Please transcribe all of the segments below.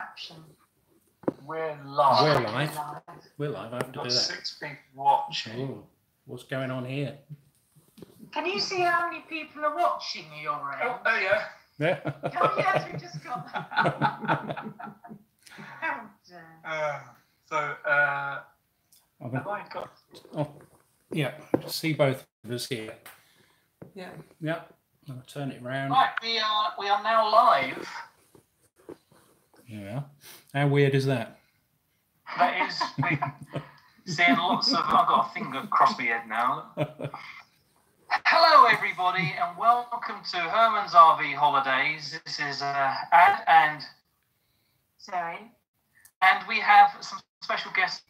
Action. We're live. We're live. We're live. I have to do Got that. 6 people watching. Ooh, what's going on here? Can you see how many people are watching your end? Oh, there you go. Yeah. Oh yes, we just got that. How dare. Have I got? Oh, yeah. See both of us here. Yeah. Yeah. I'll turn it round. Right, we are now live. Yeah. How weird is that? That is, seeing lots of. I've got a finger across my head now. Hello, everybody, and welcome to Herman's RV Holidays. This is Ad and Zoe. And we have some special guests.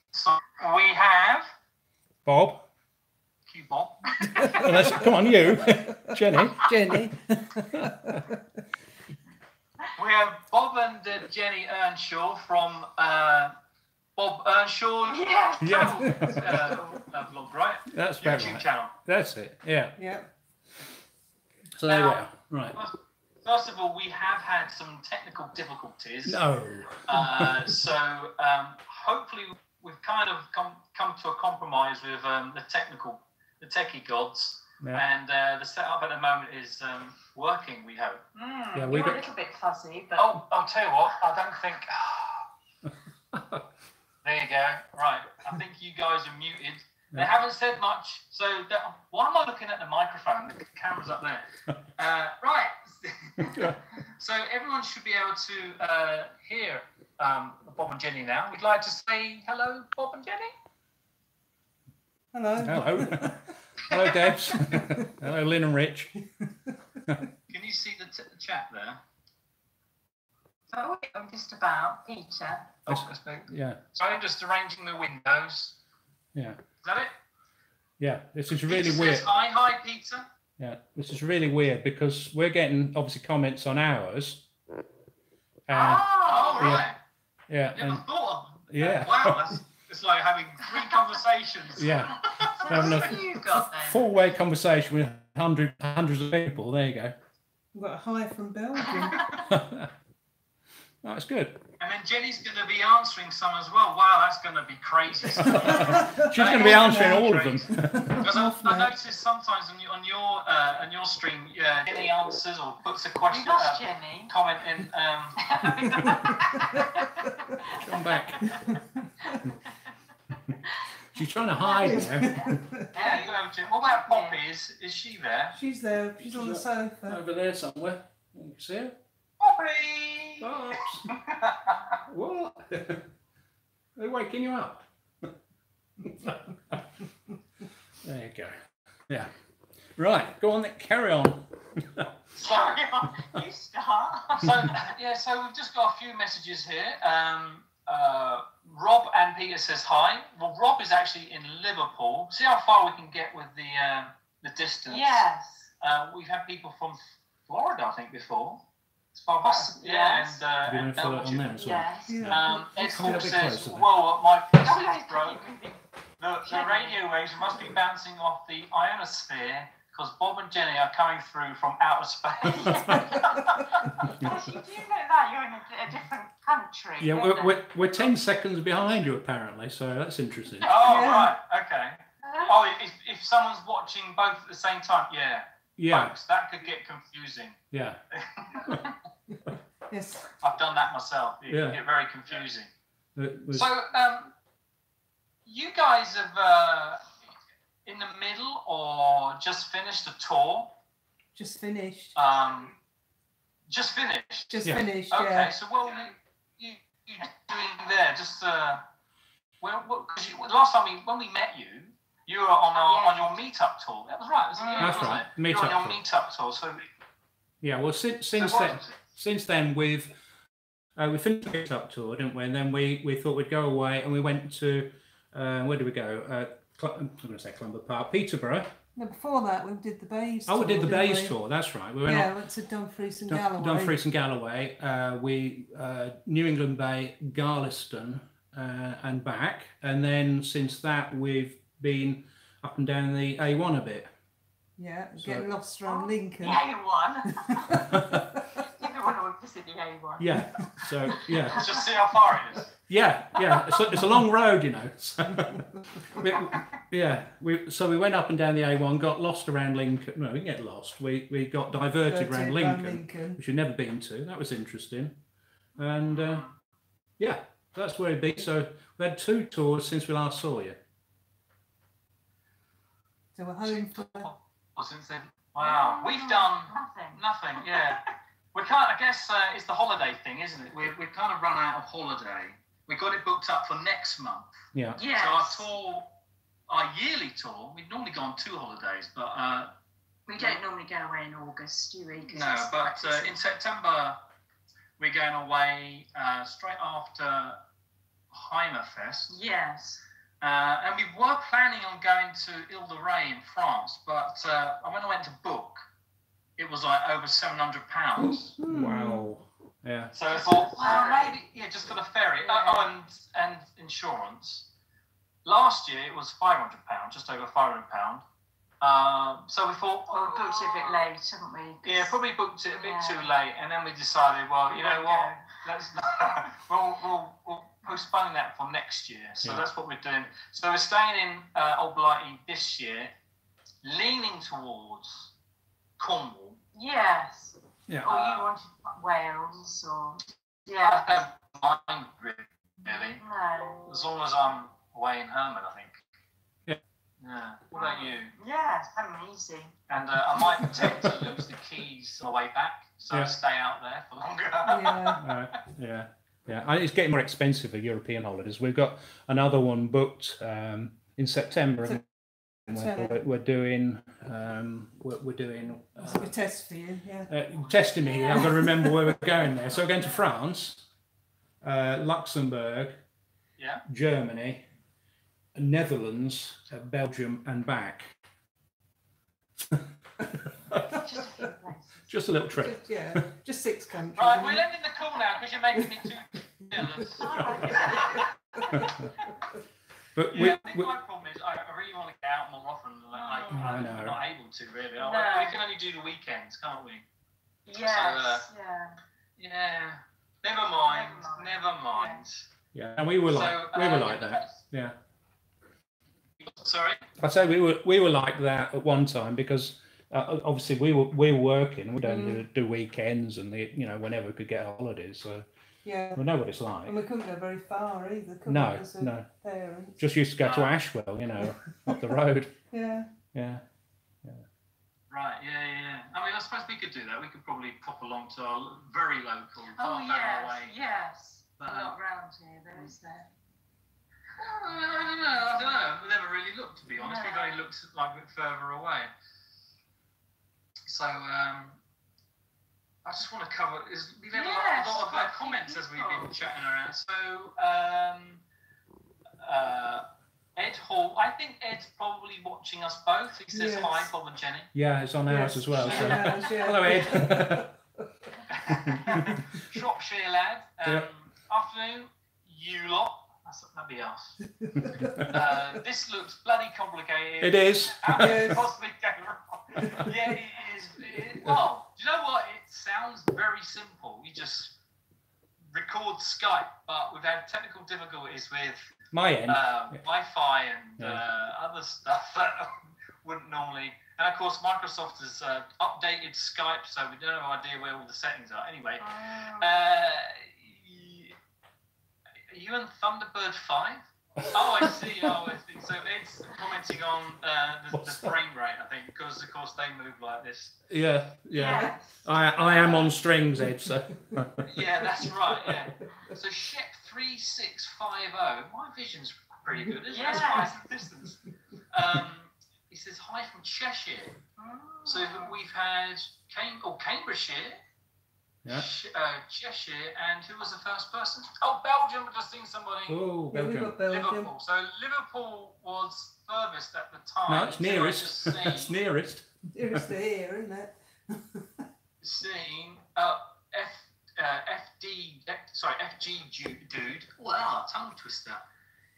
We have Bob. Q Bob. Come on, you. Jenny. We have Bob and Jenny Earnshaw from Bob Earnshaw vlog, right? That's about YouTube right. channel. That's it. Yeah. Yeah. So there we are. Right. First of all, we have had some technical difficulties. No. Hopefully we've kind of come to a compromise with the techie gods. Yeah. And the setup at the moment is working, we hope. Yeah, You're a little bit fuzzy, but Oh, I'll tell you what, I don't think... There you go. Right, I think you guys are muted. They haven't said much, so why am I looking at the microphone? The camera's up there. Right. So everyone should be able to hear Bob and Jenny now. We'd like to say hello, Bob and Jenny. Hello. Hello. Hello, Debs. Hello, Lynn and Rich. Can you see the chat there? oh, I'm just about Peter. Oh, that's no. Yeah. Sorry, just arranging the windows. Yeah. Is that it? Yeah. This is really Peter weird. says, hi, Peter. Yeah. This is really weird because we're getting obviously comments on ours. Oh, right. Yeah. Never And, thought of yeah. Wow, it's like having 3 conversations. Yeah. What have you got then? Four-way conversation with hundreds of people. There you go. We've got a hi from Belgium. That's good. And then Jenny's going to be answering some as well. Wow, that's going to be crazy. She's going to be answering all of them. Because I noticed sometimes on your stream, Jenny answers or puts a question, You lost Jenny. comment in. Come back. She's trying to hide now. Yeah, you have Jenny. What about Poppy? Is she there? She's there. She's on the sofa. Over there somewhere. You can see her. Poppy! Pops. What? They're waking you up. There you go. Yeah. Right. Go on then. Carry on. Sorry, you start. So we've just got a few messages here. Rob and Peter says hi. Well, Rob is actually in Liverpool. See how far we can get with the distance. Yes. We've had people from Florida, I think, before. It's far back. Possibly, yes. You're going to follow it on Belgium. there as well. Yes. Yeah. Ed Come a Hall bit says, closer then. whoa, my PC Okay, is broke. The radio waves must be bouncing off the ionosphere because Bob and Jenny are coming through from outer space. Yes, you do know that you're in a different country. Yeah, we're 10 seconds behind you apparently, so that's interesting. Oh, Yeah. right, okay. Oh, if someone's watching both at the same time, Yeah, folks, that could get confusing. yeah. Yes. I've done that myself. It Yeah. can get very confusing. It was- So, you guys have in the middle or just finished a tour? Just finished. Just finished. Just Yeah. finished. Okay, Yeah. so what were you doing there? Just because last time when we met you, you were on your meetup tour. That was right. Wasn't it? That's Wasn't right, it? You were on meetup your tour. meetup tour. So yeah, well, since then we've we finished the meetup tour, didn't we? And then we thought we'd go away, and we went to where did we go? I'm going to say Clumber Park, Peterborough. No, before that, we did the Bays. Oh, we did the didn't Bays we? tour. That's right. We went Yeah, went to Dumfries and Galloway. Dumfries and Galloway. We New England Bay, Garliston, and back. And then since that, we've been up and down the A1 a bit. Yeah, getting lost around Lincoln. Yeah, you won. You're one of the see the A1. Yeah. So yeah. Just see how far it is. Yeah. It's a long road, you know. So we went up and down the A1, got lost around Lincoln. No, we didn't get lost. We got diverted around Lincoln, which we'd never been to. That was interesting. And yeah, that's where it'd be. So we had 2 tours since we last saw you. So we're home for. Well, since then, wow, we've done nothing. Yeah, we can't. I guess it's the holiday thing, isn't it? We've kind of run out of holiday. We got it booked up for next month. Yeah. Yes. So our yearly tour, we'd normally go on 2 holidays, but we don't normally go away in August, do we? No, but in September we're going away straight after Hymer Fest. Yes. And we were planning on going to Ile-de-Ré in France, but when I went to book, it was like over £700. Wow. Yeah. So I thought, well, maybe, just for the ferry. And insurance. Last year it was £500, just over £500. So we thought, well, we booked it a bit late, haven't we? Yeah, probably booked it a bit too late, and then we decided, well, you know what? Let's we'll postpone that for next year. So that's what we're doing. So we're staying in Old Blighty this year, leaning towards Cornwall. Yes. Yeah. Or you wanted Wales, or yeah. I don't mind really. No. As long as I'm away in Herman, I think. Yeah. What about you? Yeah, it's very easy. And I might pretend to lose the keys on the way back, so I stay out there for longer. Yeah. It's getting more expensive for European holidays. We've got another one booked in September. We're doing. We're doing. It's a test for you, yeah. Testing me. I'm going to remember where we're going there. So we're going to France, Luxembourg, Germany, Netherlands, Belgium, and back. Just a little trip. Just 6 countries. Right, we're ending the call now because you're making me too jealous. But I think my problem is I really want to get out more often. I'm not able to really. We can only do the weekends, can't we? Yes. So, yeah. Never mind. Yeah, and we were like that. Yeah. Sorry. I say we were like that at one time because obviously we were working. We don't do weekends and whenever we could get holidays. So yeah, we know what it's like. And we couldn't go very far either. No. Parents. Just used to go to Ashwell, up the road. Yeah. Right. Yeah. I mean, I suppose we could do that. We could probably pop along to our very local, away. Yes. But, not round here, though, is there? I don't know. We've never really looked, to be honest. We've only looked like a bit further away. So I just want to cover. We've had a lot of comments as we've been chatting around. So Ed Hall, I think Ed's probably watching us both. He says hi, Bob and Jenny. Yeah, it's on ours as well. So. Hello, Ed. Shropshire lad. Afternoon, you lot. That'd be us. This looks bloody complicated. It is. Possibly going wrong. Yeah, it is. Well, do you know what? It sounds very simple. You just record Skype, but we've had technical difficulties with my end, Wi-Fi and other stuff that wouldn't normally. And of course, Microsoft has updated Skype, so we don't have no idea where all the settings are. Anyway, are you in Thunderbird 5? Oh, I see. So it's commenting on the frame rate, I think, because of course they move like this. Yeah. I am on strings, Ed. So. Yeah, that's right. Yeah. So Shep 3650. My vision's pretty good, isn't it? That's quite the distance. He says hi from Cheshire. So we've had Cambridgeshire. Yeah. Cheshire, and who was the first person? Oh, Belgium. I've just seen somebody. Oh, Belgium. Liverpool. So Liverpool was furthest at the time. No, it's nearest. It's nearest. Nearest to here, isn't it? Seeing FG dude. Wow, tongue twister.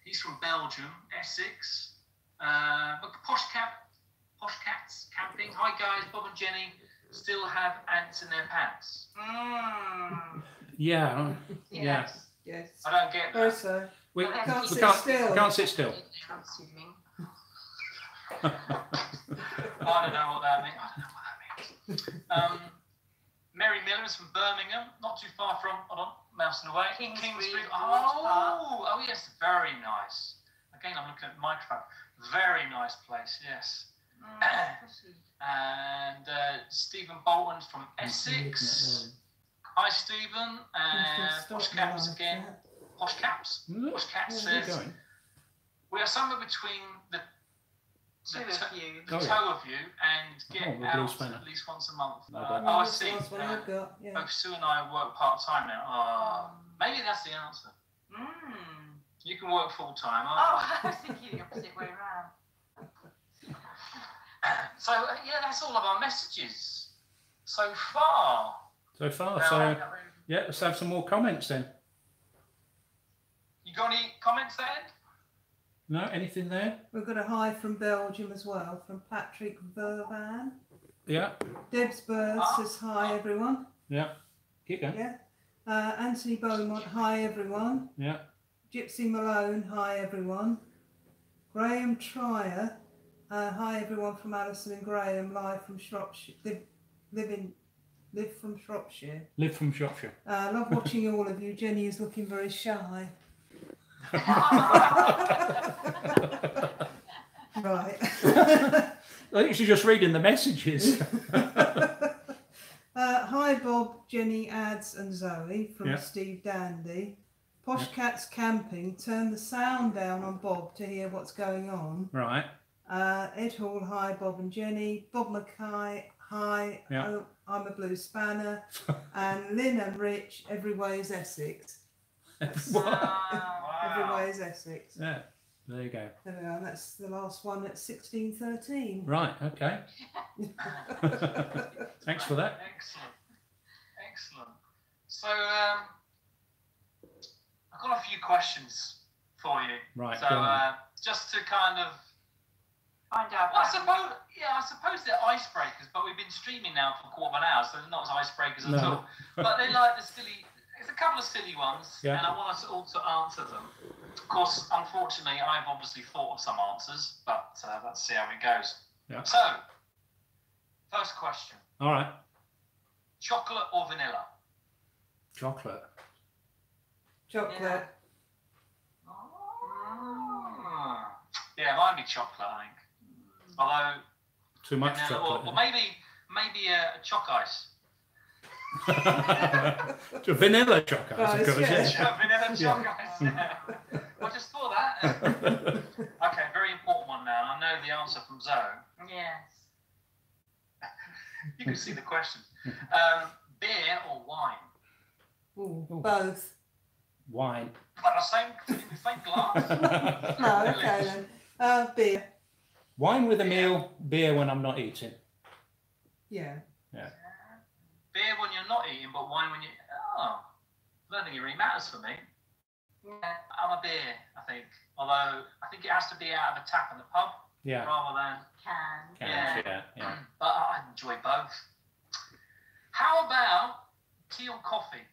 He's from Belgium, Essex. Posh Cats camping. Hi guys, Bob and Jenny. still have ants in their pants? Yeah. Yeah. Yes. I don't get Oh, that. so. We Can't sit can't still. we can't sit still. I don't know what that means. Mary Miller's from Birmingham, not too far from, hold on, mousing away. King Street. Oh, yes, very nice. Again, I'm looking at the microphone. Very nice place, yes. And Stephen Bolton's from Essex. Hi, Stephen. Posh Caps again. Posh Caps. Posh Caps says, we are somewhere between the two of you and get out at least once a month. I see. Both Sue and I work part-time now. Maybe that's the answer. You can work full-time. I was thinking the opposite way around. So, yeah, that's all of our messages so far. So, yeah, let's have some more comments then. You got any comments then? No, anything there? We've got a hi from Belgium as well, from Patrick Vervan. Yeah. Deb's Bird says hi everyone. Yeah. Keep going. Yeah. Anthony Beaumont, hi everyone. Yeah. Gypsy Malone, hi everyone. Graham Trier, hi everyone from Alison and Graham, live from Shropshire. Live from Shropshire. Live from Shropshire. Love watching all of you. Jenny is looking very shy. Right. I think she's just reading the messages. Hi Bob, Jenny, Ads and Zoe from Steve Dandy. Posh Cats Camping, turn the sound down on Bob to hear what's going on. Right. Ed Hall, hi Bob and Jenny. Bob Mackay, hi, I'm a blue spanner. And Lynn and Rich, every way is Essex. Every way is Essex. Yeah, there you go. There we are, that's the last one at 1613. Right, okay. Thanks for that. Excellent. So, I've got a few questions for you. Right. So, just to kind of find out. I suppose they're icebreakers, but we've been streaming now for a quarter of an hour, so they're not as icebreakers at all. But they like the silly. There's a couple of silly ones, and I want us all to answer them. Of course, unfortunately, I've obviously thought of some answers, but let's see how it goes. Yeah. So, first question. All right. Chocolate or vanilla? Chocolate. Chocolate. Yeah, mine be chocolate, I think. Although too much chocolate. Or maybe a choc ice. Vanilla choc ice, of course. Yeah. Vanilla choc ice. Yeah. I just thought that. Okay, very important one now. I know the answer from Zoe. Yes. You can see the question. Beer or wine? Ooh, both. Wine. But the same glass? No, okay then. Beer. Wine with a meal, beer when I'm not eating. Yeah. Beer when you're not eating, but wine when you... I don't think it really matters for me. Yeah. I'm a beer, I think. Although, I think it has to be out of a tap in the pub. Yeah. Rather than... Can. Yeah. But I enjoy both. How about tea or coffee?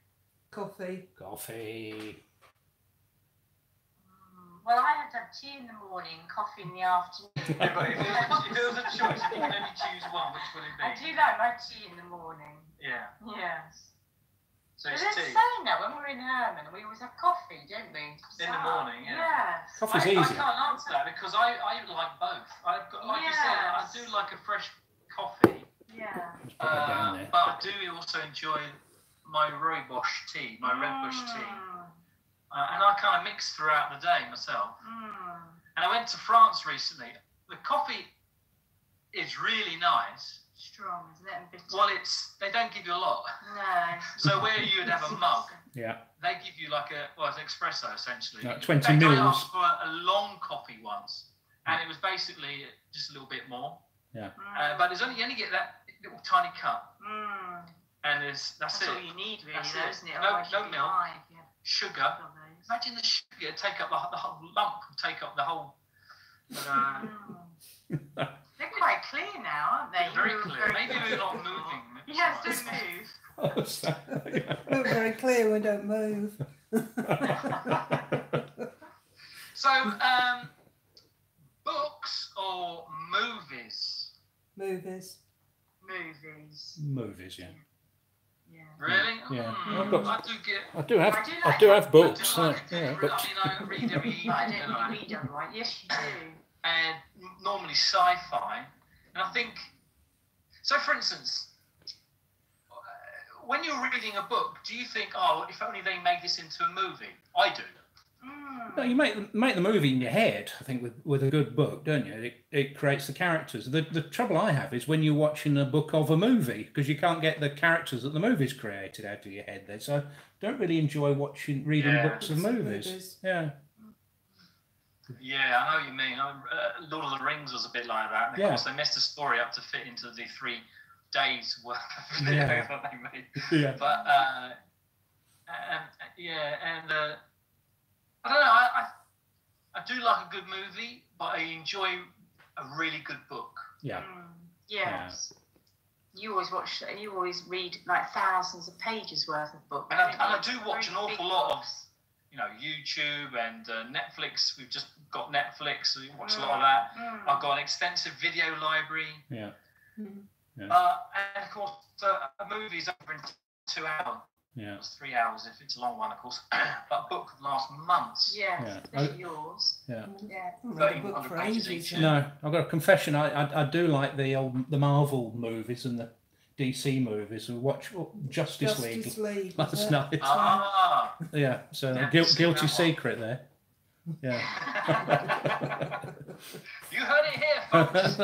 Coffee. Well, I have to have tea in the morning, coffee in the afternoon. Yeah, but if there was a choice, if you could only choose one, which would it be? I do like my tea in the morning. Yeah. Yes. So But it's let's tea. say now, when we're in Herman, we always have coffee, don't we? In the morning, yeah. Yes. Coffee's I easy. can't answer that because I like both. I've got, like you said, I do like a fresh coffee. Yeah. Put that down there. But I do also enjoy my rooibos tea, my red bush tea. And I kind of mix throughout the day myself. And I went to France recently. The coffee is really nice. Strong, isn't it? And bitter. Well, they don't give you a lot. No. So where you'd have a mug, Yeah. they give you like it's an espresso essentially. Like 20 In fact, I mils. asked for a long coffee once, and it was basically just a little bit more. Yeah. But you only get that little tiny cup, and that's That's it. all you need, really, That's though, it. isn't it? No Otherwise you'd be milk. high if you Sugar. had those. Imagine the sugar take up the whole lump, take up the whole. They're quite clear now, aren't they? Very clear. Maybe we're not moving Yes, don't move. Oh, so, yeah. Not very clear. We don't move. So, books or movies? Movies. Movies. Movies, yeah. Yeah. Really? Yeah. Mm, I've got- I do get. I do have books. I do Yeah, like but I read every evening. I don't don't I? read otherwise. Yes, you do. And normally sci-fi. And I think, so for instance, when you're reading a book, do you think, oh, if only they made this into a movie? I do. no, you make the movie in your head. I think with a good book, don't you? It creates the characters. The trouble I have is when you're watching a book of a movie, because you can't get the characters that the movie's created out of your head. There, so I don't really enjoy reading Yeah. books of movies. Yeah. Yeah, I know what you mean. Lord of the Rings was a bit like that. And of course, they messed the story up to fit into the 3 days worth of video Yeah. that they made. Yeah. But I don't know. I do like a good movie, but I enjoy a really good book. Yeah. Yes. You always read like thousands of pages worth of books. And I do watch an awful lot of, YouTube and Netflix. We've just got Netflix. We watch a lot of that. I've got an extensive video library. Yeah. And of course, a movie's over in 2 hours. Yeah. It's 3 hours if it's a long one, of course. But a book could last months. Yes, Yeah. especially yours. Yeah. Yeah. I've read a book for 1300 pages ages. each. No, I've got a confession. I do like the Marvel movies and the DC movies. We watched Justice League last night. Ah, Yeah, so Yeah, guilty seen that one. secret there. Yeah. you heard it here, folks.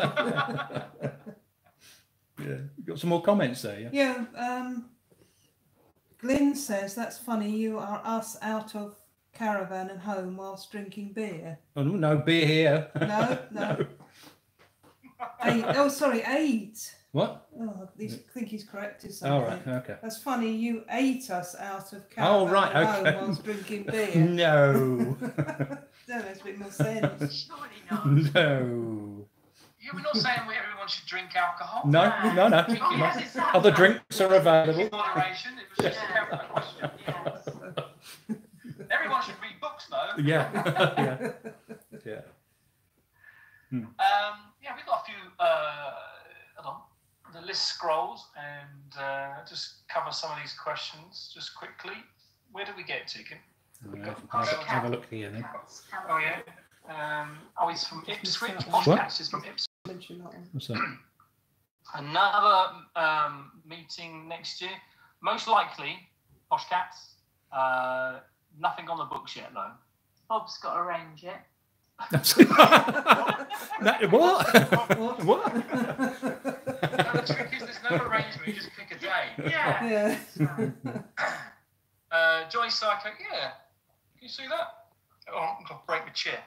Yeah. Got some more comments there, yeah? Yeah. Glyn says that's funny. You are us out of Caravan and home whilst drinking beer. Oh, no beer here. No. 8. Oh, sorry, 8. What? Oh, I think he's corrected Oh, something. right, okay. That's funny. You ate us out of Caravan Oh, right, and okay. home whilst drinking beer. No. That makes a bit more sense. Surely not. No. Yeah, we're not saying everyone should drink alcohol. No. Oh, yes, exactly. Other drinks are available. In moderation. It was just a question. Yes. Everyone should read books, though. Yeah. Yeah. Yeah, we've got a few. Hold on. The list scrolls and just cover some of these questions just quickly. Where did we get to? Have a look here then. Oh yeah. It's from Ipswich. What? Podcast is from Ipswich. Mention that one. What's that? Another meeting next year. Most likely, Posh Cats. Nothing on the books yet, though. Bob's got to arrange it. What? What? No, the trick is there's no arrangement. You just pick a day. Yeah. Yeah. Johnny Psycho. Yeah. Can you see that? Oh, I'm gonna break the chair.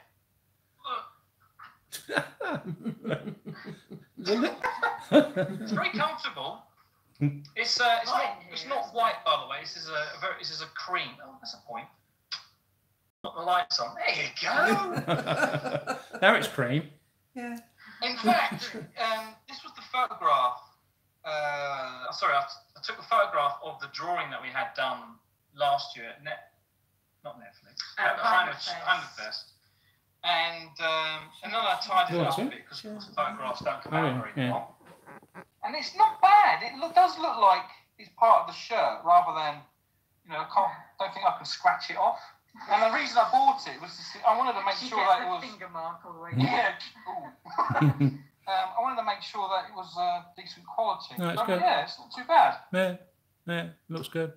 It's very comfortable. It's not white, by the way. This is a cream. Oh, that's a point. Put the lights on. There you go. Now it's cream. Yeah. In fact, this was the photograph. Sorry, I took a photograph of the drawing that we had done last year at not Netflix, at the Heimerfest. And then I tidied it up a bit because the photographs don't come out very well. And it's not bad. It does look like it's part of the shirt rather than, I don't think I can scratch it off. And the reason I bought it was I wanted to make sure that it was finger mark all the way. yeah. I wanted to make sure that it was decent quality. No, it's good. Yeah, it's not too bad. Yeah, looks good.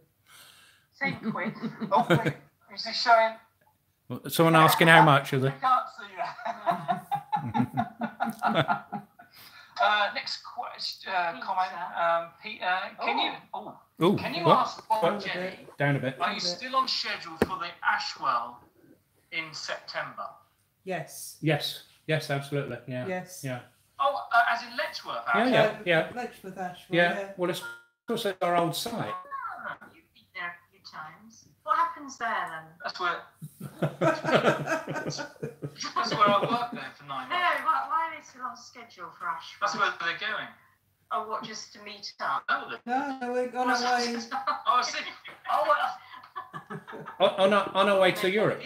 Same quick. Oh, wait, is he showing? Someone asking how much, is I it? can't see that. Next question, comment. Peter, can you? Ooh, Can you what? ask Bob and Jenny? Down a bit. Are you still on schedule for the Ashwell in September? Yes. Yes, absolutely. Yeah. Yes. Yeah. Oh, as in Letchworth? Yeah. Letchworth Ashwell. Yeah. Well, it's also our old site. Ah, you've been there a few times. What happens there then? That's where I worked there for 9 months. No, why are they still on schedule for Ashford? That's where they're going. Oh, what, just to meet up? No, we're on our way. Oh, I see. On our way to Europe.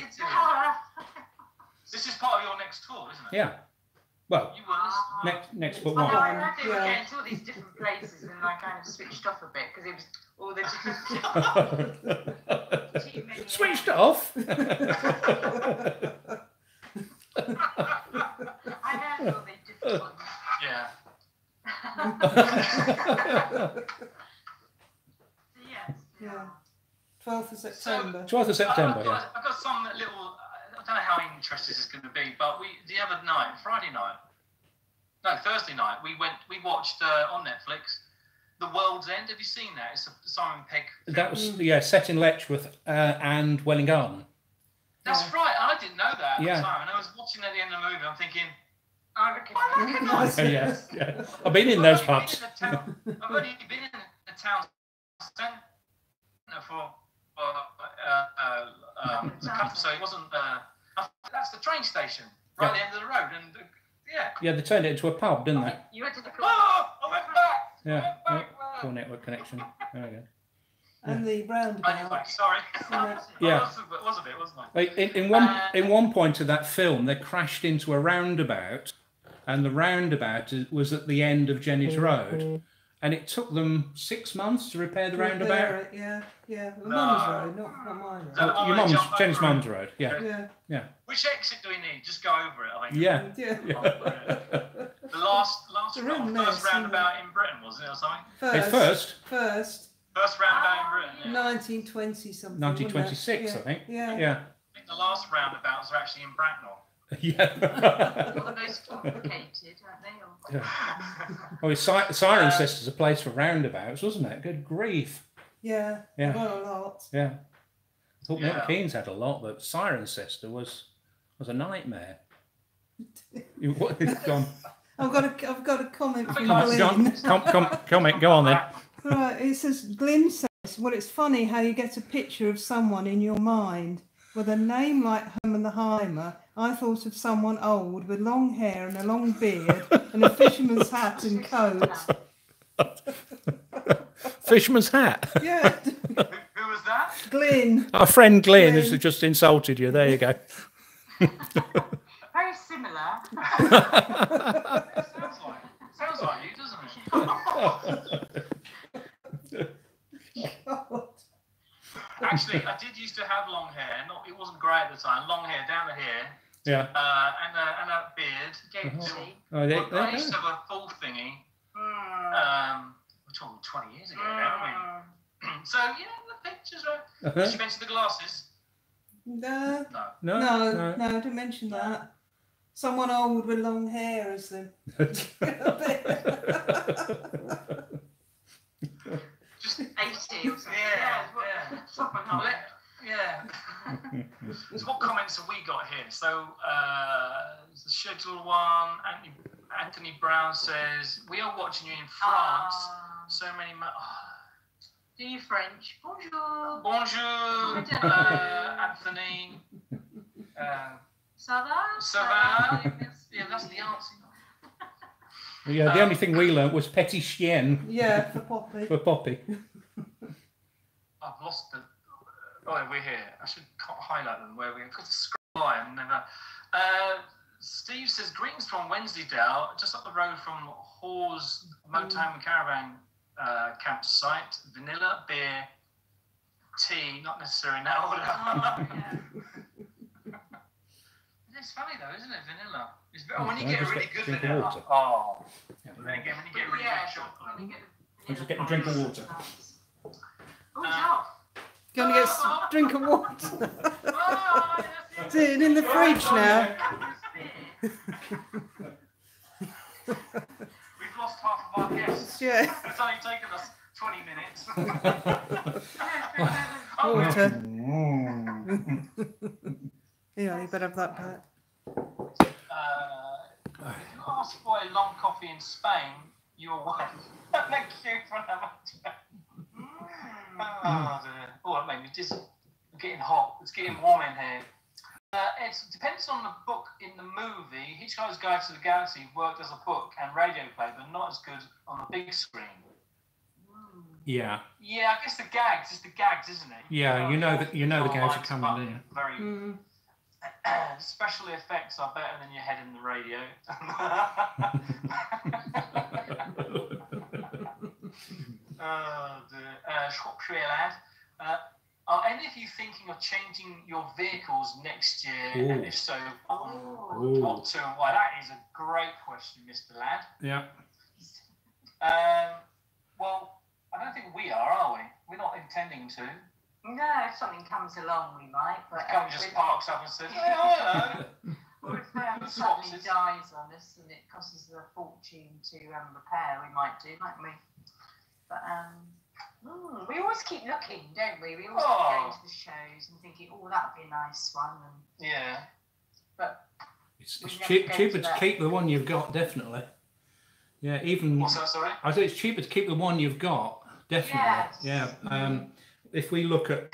This is part of your next tour, isn't it? Yeah. Well, You were next but I one. know, I heard they were getting to all these different places and I kind of switched off a bit because it was all the different... Switched off. I heard all the different ones. Yeah. Yes. Yeah. 12th of September. 12th of September, yeah. I've got some little. I don't know how interesting this is going to be, but the other night, Thursday night, we watched on Netflix, The World's End. Have you seen that? It's a Simon Pegg film. That was set in Letchworth and Welwyn Garden. That's right. I didn't know that at Yeah. the time, and I was watching at the end of the movie. I'm thinking, I recognise it. Yeah. I've been in those pubs. I've only been in the town centre for so it wasn't. That's the train station right at the end of the road, and yeah. Yeah, they turned it into a pub, didn't they? You went to the Oh, I went back. Yeah. Poor network connection. There we go. And the roundabout. Anyway, sorry. Yeah. It was a bit, wasn't it? In one point of that film, they crashed into a roundabout, and the roundabout was at the end of Jenny's Road, and it took them 6 months to repair the roundabout. Yeah. Well, Mum's road, not mine road. Your mum's, Jenny's mum's road. Yeah. Which exit do we need? Just go over it, I think. Yeah. The last a real first mess, roundabout in Britain, wasn't it, or something? First. First roundabout in Britain. Yeah. 1920 something. 1926, I think. Yeah. I think the last roundabouts are actually in Bracknell. Yeah. Well, the most complicated, aren't they? Oh, Siren Sister's a place for roundabouts, wasn't it? Good grief. Yeah. Yeah. Got a lot. Yeah. I thought Milton Keynes had a lot, but Siren Sister was a nightmare. Gone. I've got a comment from Glyn. Comment, go on then. Right, it says, Glyn says, well, it's funny how you get a picture of someone in your mind. With a name like Herman The Hymer, I thought of someone old with long hair and a long beard and a fisherman's hat and coat. Fisherman's hat? Yeah. Who was that? Glyn. Our friend Glyn has just insulted you. There you go. Very similar. Sounds like you, doesn't it? Actually, I did used to have long hair. It wasn't grey at the time. Long hair down to here. Yeah. And a beard. I used to have a full thingy. We're talking 20 years ago now. So the pictures are. Did you mention the glasses? No, No. I didn't mention that. Someone old with long hair is them. Just 80 or something. Yeah. So what comments have we got here? So the schedule one, Anthony Brown says, we are watching you in France. So many... Do you French? Bonjour. Bonjour, Anthony. Ça va? Ça va? Yeah, that's the answer. Yeah, the only thing we learnt was petit chien. Yeah, for Poppy. For Poppy. I've lost the... Oh, we're here. I should highlight them where we're... Because the scroll by and never... Steve says, greetings from Wensleydale, just up the road from Hawes Motorhome and Caravan campsite. Vanilla, beer, tea, not necessarily in that order. It's funny though, isn't it? Vanilla. When you get a really good vanilla. Water. Oh. And then again, when you get really good chocolate. I'm just getting a drink of water. Oh, Gonna get a drink of water. Is it in the fridge now? We've lost half of our guests. Yeah. It's only taken us 20 minutes. Water. Yeah, you better have that back. Ask for a long coffee in Spain. Your wife. Thank you for another. Oh, it made me just getting hot. It's getting warm in here. It depends on the book. In the movie, Hitchhiker's Guide to the Galaxy worked as a book and radio play, but not as good on the big screen. Yeah. Yeah, I guess the gags. It's the gags, isn't it? Yeah, you know the gags are coming, don't you? Very. Special effects are better than your head in the radio. Shropshire lad. Are any of you thinking of changing your vehicles next year? Ooh. And if so, what to and why? That is a great question, Mr. Lad. Yeah. Well, I don't think we are we? We're not intending to. No, if something comes along, we might. But Company just parks up and says, hello. Or if something dies on us and it costs us a fortune to repair, we might do, mightn't we? But we always keep looking, don't we? We always keep going to the shows and thinking, that would be a nice one. And, yeah. But it's cheaper to keep the one you've got, definitely. Yeah, even. What's that, sorry? I think it's cheaper to keep the one you've got, definitely. Yes. Yeah. If we look at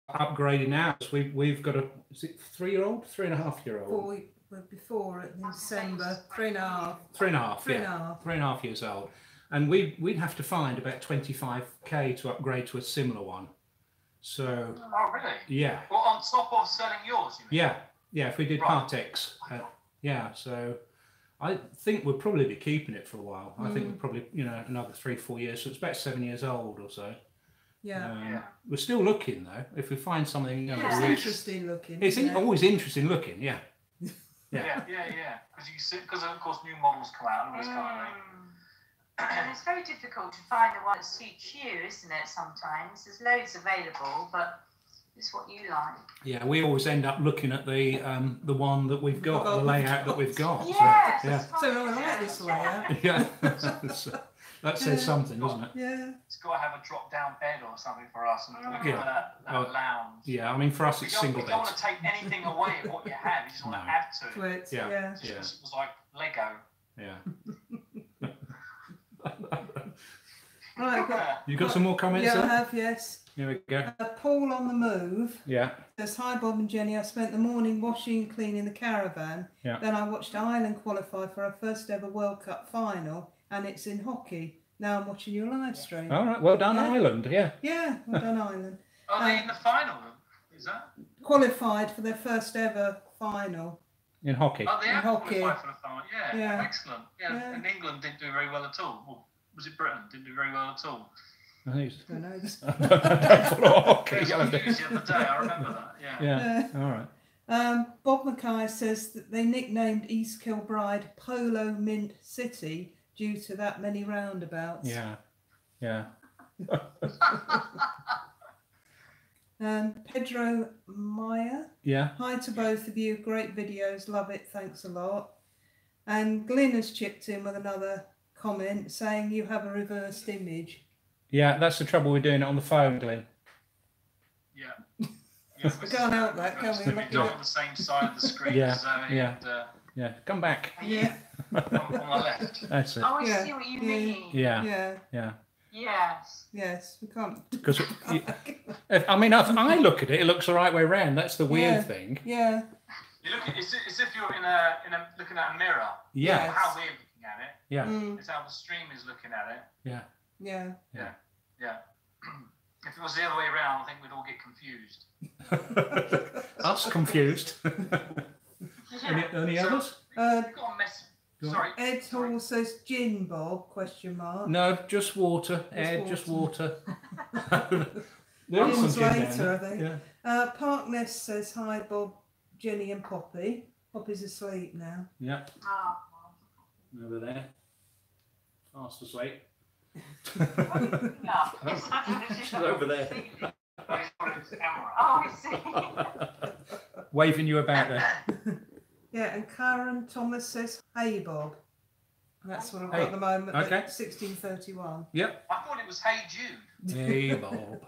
upgrading ours, we've got is it 3-year-old, 3.5-year-old? Before in December, 3.5. 3.5, yeah. 3.5 years old. And we'd have to find about 25k to upgrade to a similar one. So. Oh, really? Yeah. Well, on top of selling yours, you mean? Yeah. If we did Partex, yeah. So I think we'll probably be keeping it for a while. I think we'll probably, another 3-4 years. So it's about 7 years old or so. Yeah. We're still looking though. If we find something, it's interesting looking. It's always interesting looking. Yeah. Yeah. Because of course new models come out and all this kind of thing. And it's very difficult to find the one that suits you, isn't it? Sometimes there's loads available, but it's what you like. Yeah, we always end up looking at the one that we've got, the layout that we've got. Yes, so I like this layout. Yeah, that says something, doesn't it? Yeah. It's got to have a drop-down bed or something for us, and looking at that lounge. Yeah, I mean for us it's single beds. You don't want to take anything away of what you have. You just want to add to it. Yeah. It was like Lego. Yeah. Right, you got some more comments? Yeah, there? I have. Yes. Here we go. Paul on the move. Yeah. Says, hi Bob and Jenny. I spent the morning washing and cleaning the caravan. Yeah. Then I watched Ireland qualify for our first ever World Cup final, and it's in hockey. Now I'm watching your live stream. All right. Well done, Ireland. Yeah. Yeah. Well done, Ireland. Are they in the final? Is that qualified for their first ever final in hockey? Oh, they have qualified for the final. Yeah. Excellent. Yeah. And England didn't do very well at all. Well, was it Britain? Didn't do very well at all. I don't know. Don't follow hockey. It was on the news the other day. I remember that. Yeah. All right. Bob Mackay says that they nicknamed East Kilbride Polo Mint City due to that many roundabouts. Yeah. Pedro Maya. Yeah. Hi to both of you. Great videos. Love it. Thanks a lot. And Glyn has chipped in with another comment saying you have a reversed image. Yeah, that's the trouble with doing it on the phone, Glenn. Yeah. We can't help that, can we? We do it on the same side of the screen as Zoe. Yeah. Come back. Yeah. on my left. That's it. Oh, I see what you mean. Yeah. Yes, we can't. Because if I look at it, it looks the right way around. That's the weird thing. Yeah. You look at it's as if you're looking at a mirror. Yeah. How we're looking at it. Yeah. It's how the stream is looking at it. Yeah. Yeah. If it was the other way around, I think we'd all get confused. Us confused. Any others? Got a message. Sorry. Ed Hall says gin, Bob? ? No, just water. Ed, just water. Gin's later, I think. Yeah. Parkness says hi, Bob, Jenny, and Poppy. Poppy's asleep now. Yeah. Over there. Fast asleep. She's over there. I see. Waving you about there. Yeah, and Karen Thomas says, hey, Bob. That's what I've got at the moment. Okay. 1631. Yep. I thought it was Hey Jude. Hey, Bob.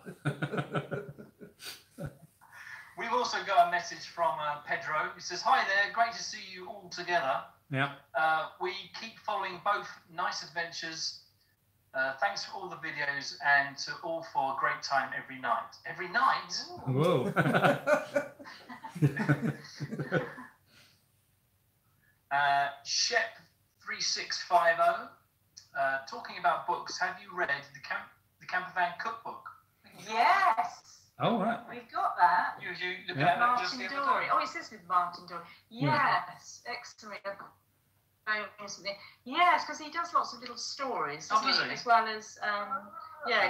We've also got a message from Pedro. He says, hi there, great to see you all together. Yeah. We keep following both Nice Adventures Thanks for all the videos and to all for a great time every night. Every night? Whoa. Shep3650. Talking about books, have you read the Campervan cookbook? Yes. Oh, right. We've got that. You looking at that just Martin the other Dory. day? Oh, it says with Martin Dory. Yes. Excellent. Yes, because he does lots of little stories, Oh, does he? as well as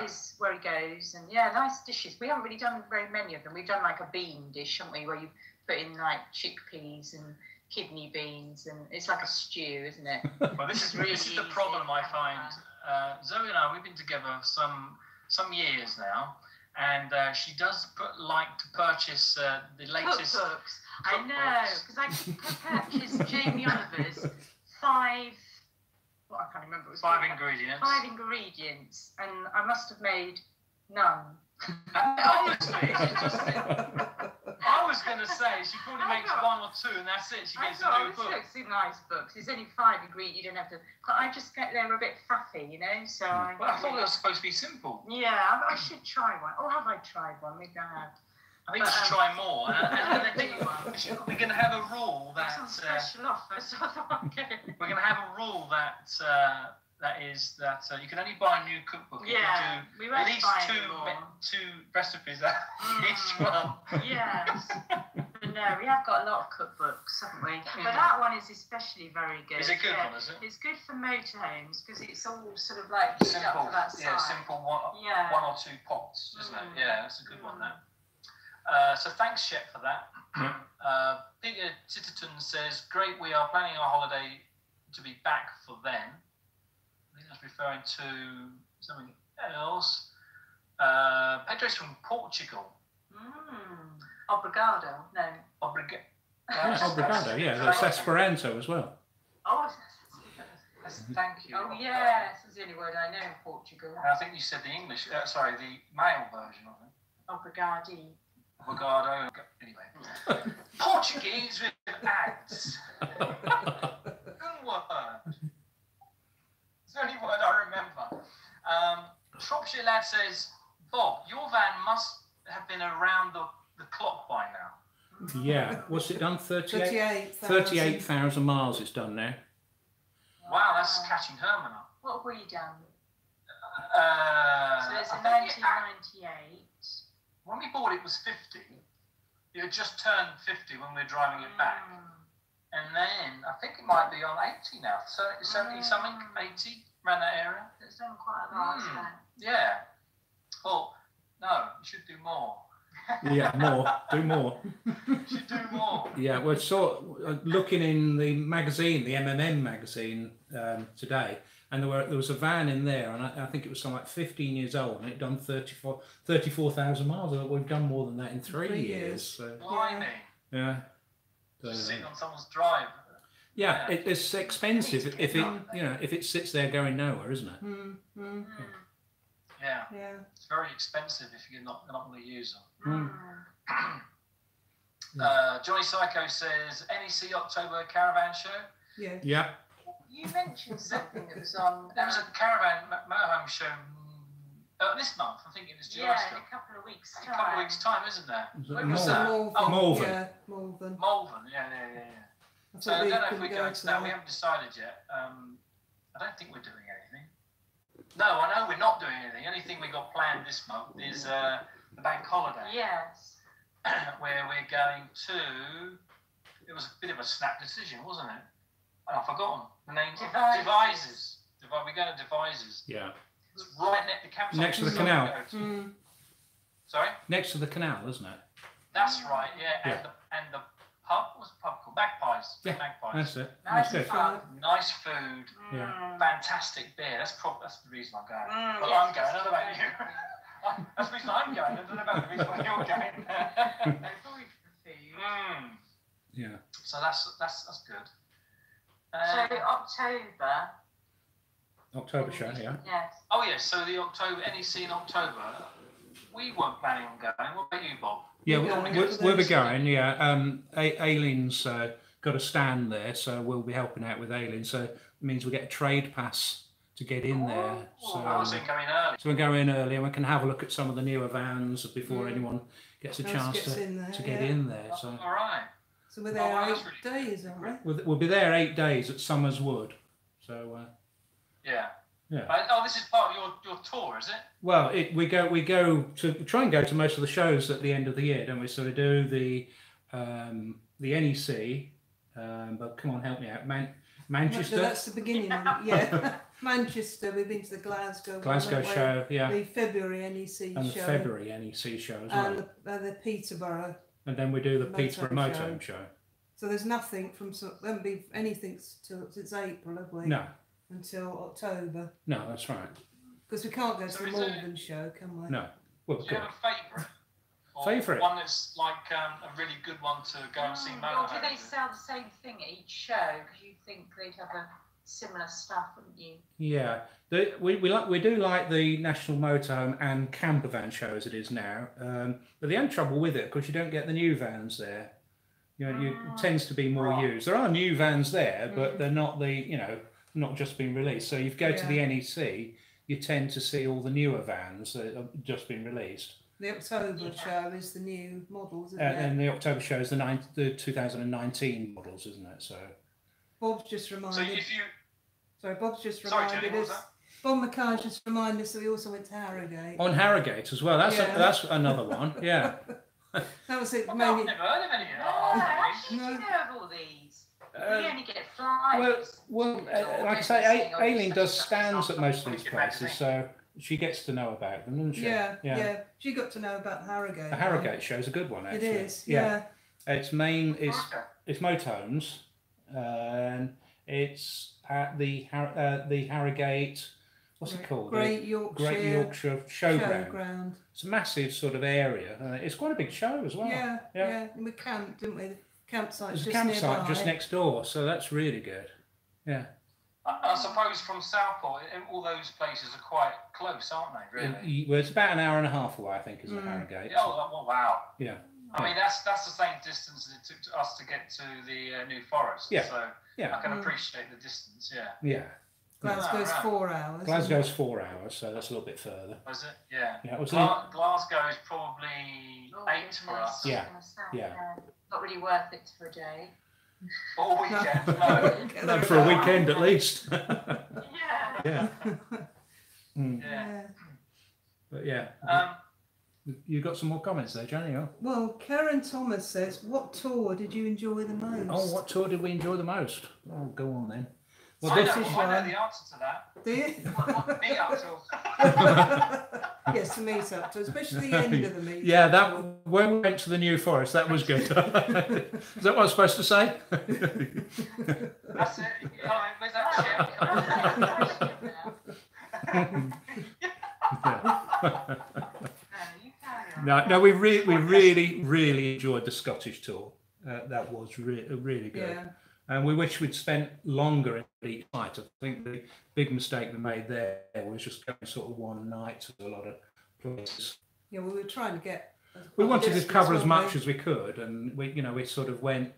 his where he goes, and nice dishes. We haven't really done very many of them. We've done like a bean dish, haven't we, where you put in like chickpeas and kidney beans, and it's like a stew, isn't it? Well, this is the problem I find. Zoe and I, we've been together some years now, and she does like to purchase the latest cookbooks. I know, because I purchased Jamie Oliver's 5. Well, I can't remember. It was 5 ingredients. 5 ingredients, and I must have made none. Honestly, I was going to say she probably makes 1 or 2, and that's it. She gets a new book. It's a nice book. There's only 5 ingredients. You don't have to. I just get there a bit faffy, you know. So I thought it was supposed to be simple. Yeah, I should try one. Or have I tried one? Maybe I have. I think we should try more. And I think we're going to have a rule that some special offer, so I thought, okay. we're going to have a rule that you can only buy a new cookbook if you do at least two recipes out each one. Yes. But no, we have got a lot of cookbooks, haven't we? But that one is especially very good. Is it a good one, is it? It's good for motorhomes because it's all sort of like simple. For that Yeah, side. simple one or 2 pots, isn't it? Yeah, that's a good one there. So thanks, Shep, for that. Peter Titterton says, great, we are planning our holiday to be back for then. I think that's referring to something else. Pedro's from Portugal. Obrigado. No. Obrigado, yeah. That's Esperanto as well. Oh, thank you. oh yes, that's the only word I know in Portugal. I think you said the English, the male version of it. Obrigado. Obrigado. Anyway. Portuguese with ads. Good word. It's the only word I remember. Shropshire Lad says, Bob, your van must have been around the clock by now. Yeah. What's it done? 38,000. 38,000 miles it's done now. Wow, that's catching Herman up. What have we done? So it's I in think 1998. when we bought it was 50. It had just turned 50 when we were driving it back. And then I think it might be on 80 now. 70 something, 80, around that area. It's done quite a lot, hasn't it? Yeah. Well, no, you should do more. Yeah, more. Do more. You should do more. Yeah, we're looking in the magazine, the MMM magazine today, and there was a van in there, and I think it was something like 15 years old, and it done 34,000 miles. We've done more than that in 3 years. So, Blimey. yeah. Just sitting on someone's drive. Yeah, it's expensive if it sits there going nowhere, isn't it? Yeah. Yeah. It's very expensive if you're not going to use them. Johnny Psycho says, NEC October Caravan show? Yeah. Yeah. You mentioned something that was on. There was a Caravan Motorhome show this month. I think it was July. Yeah, in a couple of weeks' time. A couple of weeks' time, isn't there? When was that? Malvern. Yeah, Malvern. Malvern, yeah. So I don't know if we're going to that. We haven't decided yet. I don't think we're doing anything. No, I know we're not doing anything. The only thing we got planned this month is the bank holiday. Yes. Where we're going to. It was a bit of a snap decision, wasn't it? I've forgotten the name. Devices. We're going to Devices. Yeah. It's right next to the campsite. Next to the canal. Sorry? Next to the canal, isn't it? That's right, yeah. And the pub, what's the pub called? Magpies. Yeah, Magpies. that's it. Nice That's good. fun. Nice food. Yeah. Fantastic beer. That's the reason I'm going. Well, yes, I'm going. I don't know about you. That's the reason I'm going. I don't know about the reason why you're going. Avoid the food. Yeah. So that's good. So October. October show, yeah. Yes. Oh yes. So the October NEC in October. We weren't planning on going. What about you, Bob? Yeah, we'll be NEC. going. Yeah. Aileen's got a stand there, so we'll be helping out with Aileen. So it means we get a trade pass to get in there. So going early. So we go in early and we can have a look at some of the newer vans before anyone gets a chance to get in there. So all right. So we're there 8 days, aren't we? We'll be there 8 days at Summers Wood. So yeah. Yeah. Oh, this is part of your tour, is it? Well, we try and go to most of the shows at the end of the year, don't we? So we do the NEC, but come on, help me out, Manchester. No, that's the beginning. Yeah, Manchester. We've been to the Glasgow show, yeah. The February NEC and show. The February NEC show as well. And the Peterborough. And then we do the Peterborough Motorhome show. So there's nothing from there won't be anything since April, have we? No. Until October. No, that's right. Because we can't go to the Malvern show, can we? No. Well, do you have a favourite? Favourite? One that's like a really good one to go and see Motorhome. Or do they sell the same thing at each show? Because you think they'd have a similar stuff, wouldn't you? Yeah. We do like the National Motorhome and Camper Van show as it is now. But the only trouble with it, because you don't get the new vans there. You know, it tends to be more used. There are new vans there, but they're not not just been released. So if you go to the NEC, you tend to see all the newer vans that have just been released. The October show is the new models, isn't it? And the October show is the 2019 models, isn't it? So Bob's just reminded. So if you... Sorry, Bob's just reminded us. Bob McCarr just reminded us that we also went to Harrogate. On Harrogate as well. That's another one. Yeah. That was it. I've never heard of any of that. How did you know of all these? We only get flights. Well, like I say, Aileen does stands at most of these places, so she gets to know about them, doesn't she? Yeah. She got to know about Harrogate. The Harrogate show's a good one, actually. It is, yeah. It's motorhomes, and it's at the Harrogate. What's it called? Great Yorkshire Showground. It's a massive sort of area. It's quite a big show as well. Yeah. And we camped, didn't we? The campsite's There's a campsite just next door, so that's really good. Yeah. I suppose from Southport, all those places are quite close, aren't they? Really? Well, it's about an hour and a half away, I think, is the Harrogate. Oh, wow. Yeah. I mean, that's the same distance that it took us to get to the New Forest. Yeah. So I can appreciate the distance. Yeah. Yeah. Glasgow's 4 hours. Glasgow's 4 hours, so that's a little bit further. Was it? Yeah. Glasgow is probably 8 for us. Yeah. Not really worth it for a day. For a weekend. No, for a weekend at least. Yeah. Yeah. But yeah. You got some more comments there, Jenny? Well, Karen Thomas says, what tour did you enjoy the most? Oh, what tour did we enjoy the most? Oh, go on then. Well, I know the answer to that. Do you? What meet up to? Yes, the meet up to, especially the end of the meet. Yeah, that when we went to the New Forest, that was good. Is that what I was supposed to say? That's it. Where's that shit? No, we really enjoyed the Scottish tour. That was really good. Yeah. And we wish we'd spent longer at each night. I think the big mistake we made there was just going sort of one night to a lot of places. Yeah, we were trying to get. We wanted to cover as much as we could, and we sort of went.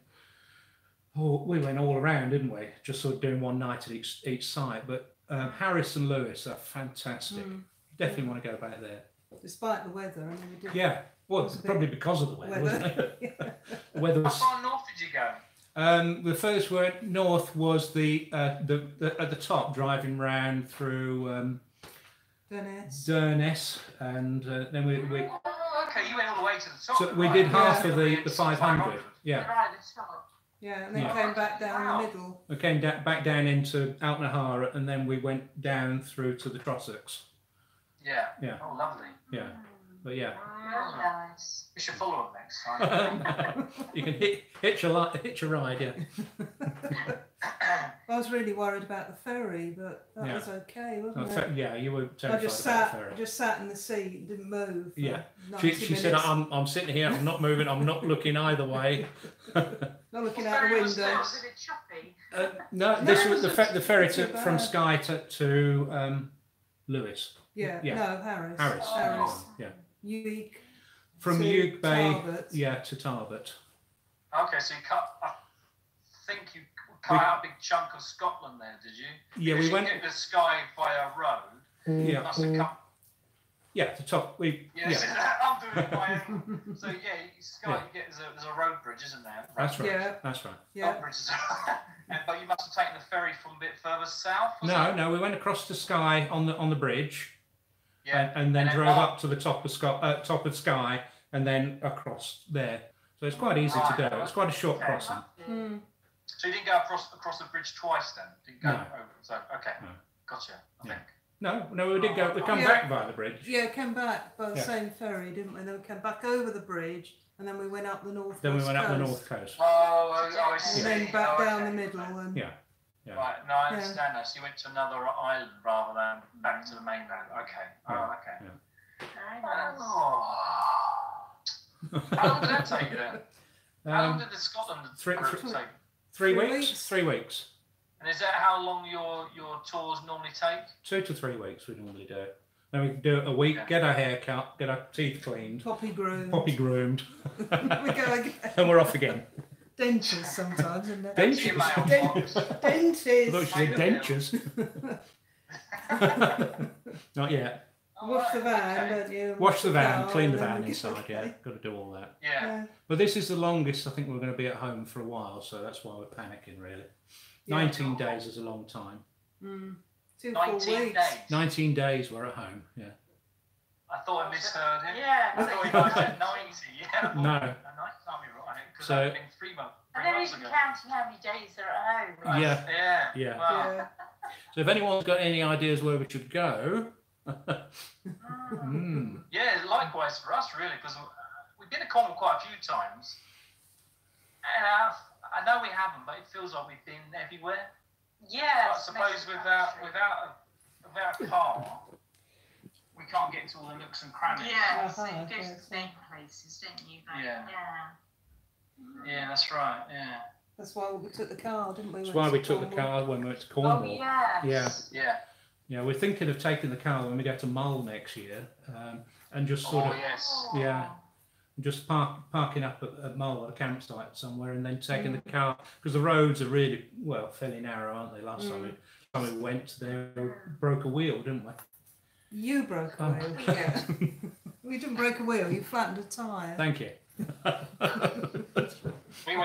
Oh, we went all around, didn't we? Just sort of doing one night at each site. But Harris and Lewis are fantastic. You definitely want to go back there. Despite the weather, I mean, we did. Yeah, well, probably because of the weather, wasn't it? The weather was... How far north did you go? The furthest we went north was at the top, driving round through Durness, and then we. Oh, okay, you went all the way to the top. So we did half of the 500. Yeah. Right at the top. Yeah, and then came back down the middle. We came back down into Altnahara, and then we went down through to the Trossachs. Yeah. Yeah. Oh, lovely. Yeah. But yeah. Oh, nice. We should follow them next time. You can hitch a ride, yeah. I was really worried about the ferry, but that was okay, wasn't it? Yeah, you were terrified about the ferry. I just sat in the seat and didn't move. Yeah. She said, I'm sitting here, I'm not moving, I'm not looking either way. Not looking out the window. Was it choppy? No, this was the ferry from Skye to Lewis. Yeah, no, Harris. Harris. Yeah. Uig. From Uig Bay, Tarbert. yeah, to Tarbert. Okay, so you cut think you cut out a big chunk of Scotland there, did you? Yeah, Because we went. You get the Skye via road. Yeah. You must have come. Yeah, the top. I'm doing it by own. So yeah, Skye you get there's a road bridge, isn't there? That's right. Yeah. That's right. Yeah. But you must have taken the ferry from a bit further south. No, we went across the Skye on the bridge. Yeah. And then drove up to the top of Skye, and then across there. So it's quite easy to do. It's quite a short crossing. Mm. So you didn't go across the bridge twice then? Didn't go over. So okay, gotcha. I think. No, we did go. We come back by the bridge. Yeah, came back by the same ferry, didn't we? Then we came back over the bridge, and then we went up the north. Then we went up the north coast. Oh, I see. And then back down the middle. And Yeah. Right. No, I understand that. So you went to another island rather than back to the mainland. Okay. Oh, okay. Yeah. Oh. How long did that take you then? How long did the Scotland trip take? 3 weeks. 3 weeks. And is that how long your tours normally take? 2 to 3 weeks we normally do. Then we do it a week, get our hair cut, get our teeth cleaned. Poppy groomed. we go again. And we're off again. Dentures sometimes, isn't it? Dentures. Dentures. I thought you said dentures. Not yet. Wash the van, don't you? Wash the van, clean the van inside, yeah. Got to do all that. Yeah. But this is the longest I think we're going to be at home for a while, so that's why we're panicking, really. 19 days is a long time. 19 days? 19 days we're at home, yeah. I thought I misheard him. Yeah. I thought you said 90, yeah. No. I can't be right, because So, I've been 3 months. And then even counting how many days they're at home. Right? Yeah. Yeah. Wow. So if anyone's got any ideas where we should go... Yeah, likewise for us, really, because we've been to Cornwall quite a few times. And I know we haven't, but it feels like we've been everywhere. Yeah. I suppose without a car, we can't get into all the nooks and crannies. Yeah, so you go to the same places, don't you? Yeah. Yeah, that's right, yeah. That's why we took the car, didn't we? That's why we took the car when we went to Cornwall. Oh, yes. Yeah. Yeah, we're thinking of taking the car when we go to Mull next year, and just sort of, just parking up at Mull at a campsite somewhere, and then taking the car, because the roads are really, well, fairly narrow, aren't they? Last time we went there, we broke a wheel, didn't we? You broke a wheel. Yeah. We didn't break a wheel. You flattened a tyre. Thank you. When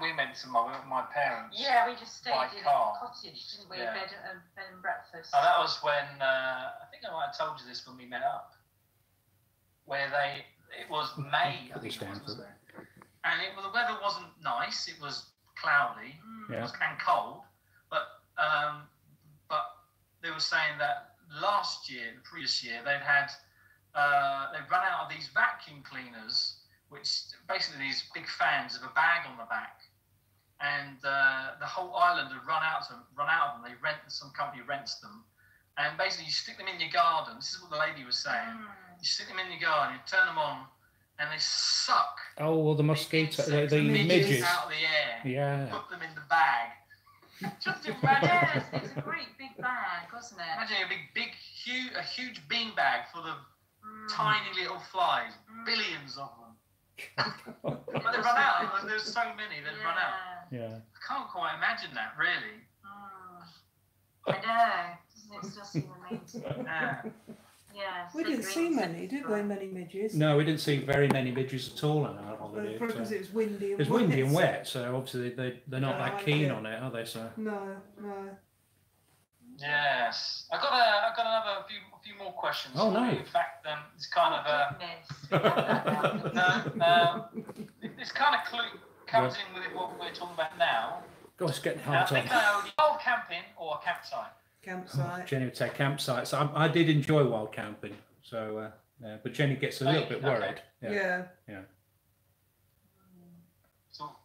we went to Mull, we went with my parents. Yeah, we just stayed in a car. cottage, didn't we? Bed and breakfast. Oh, that was when I think I might have told you this when we met up, where it was May, I think it was, and the weather wasn't nice. It was cloudy and cold, but they were saying that last year, the previous year, they'd run out of these vacuum cleaners, which basically these big fans with a bag on the back, and the whole island had run out of them. Some company rents them, and basically you stick them in your garden. This is what the lady was saying. You stick them in your garden, you turn them on, and they suck. Oh, well, the mosquito, the midges out of the air. Yeah. Put them in the bag. Just imagine. Yes, it's a great big bag, wasn't it? Imagine a huge bean bag full of tiny little flies, billions of them. But they run out. There's so many that run out. Yeah. I can't quite imagine that, really. I know. It does seem amazing. Yeah. We didn't see many, did we? Many midges. No, we didn't see very many midges at all on our holiday. Because it was windy and wet. It's windy and wet, so obviously they're not that keen on it, are they? So. No. Yes, I got another few more questions. Oh no! In fact, it's kind of this kind of comes in with what we're talking about now. God, it's getting hard. Wild camping or a campsite? Campsite. Jenny would say campsite. So I did enjoy wild camping. So, but Jenny gets a little bit worried. Yeah.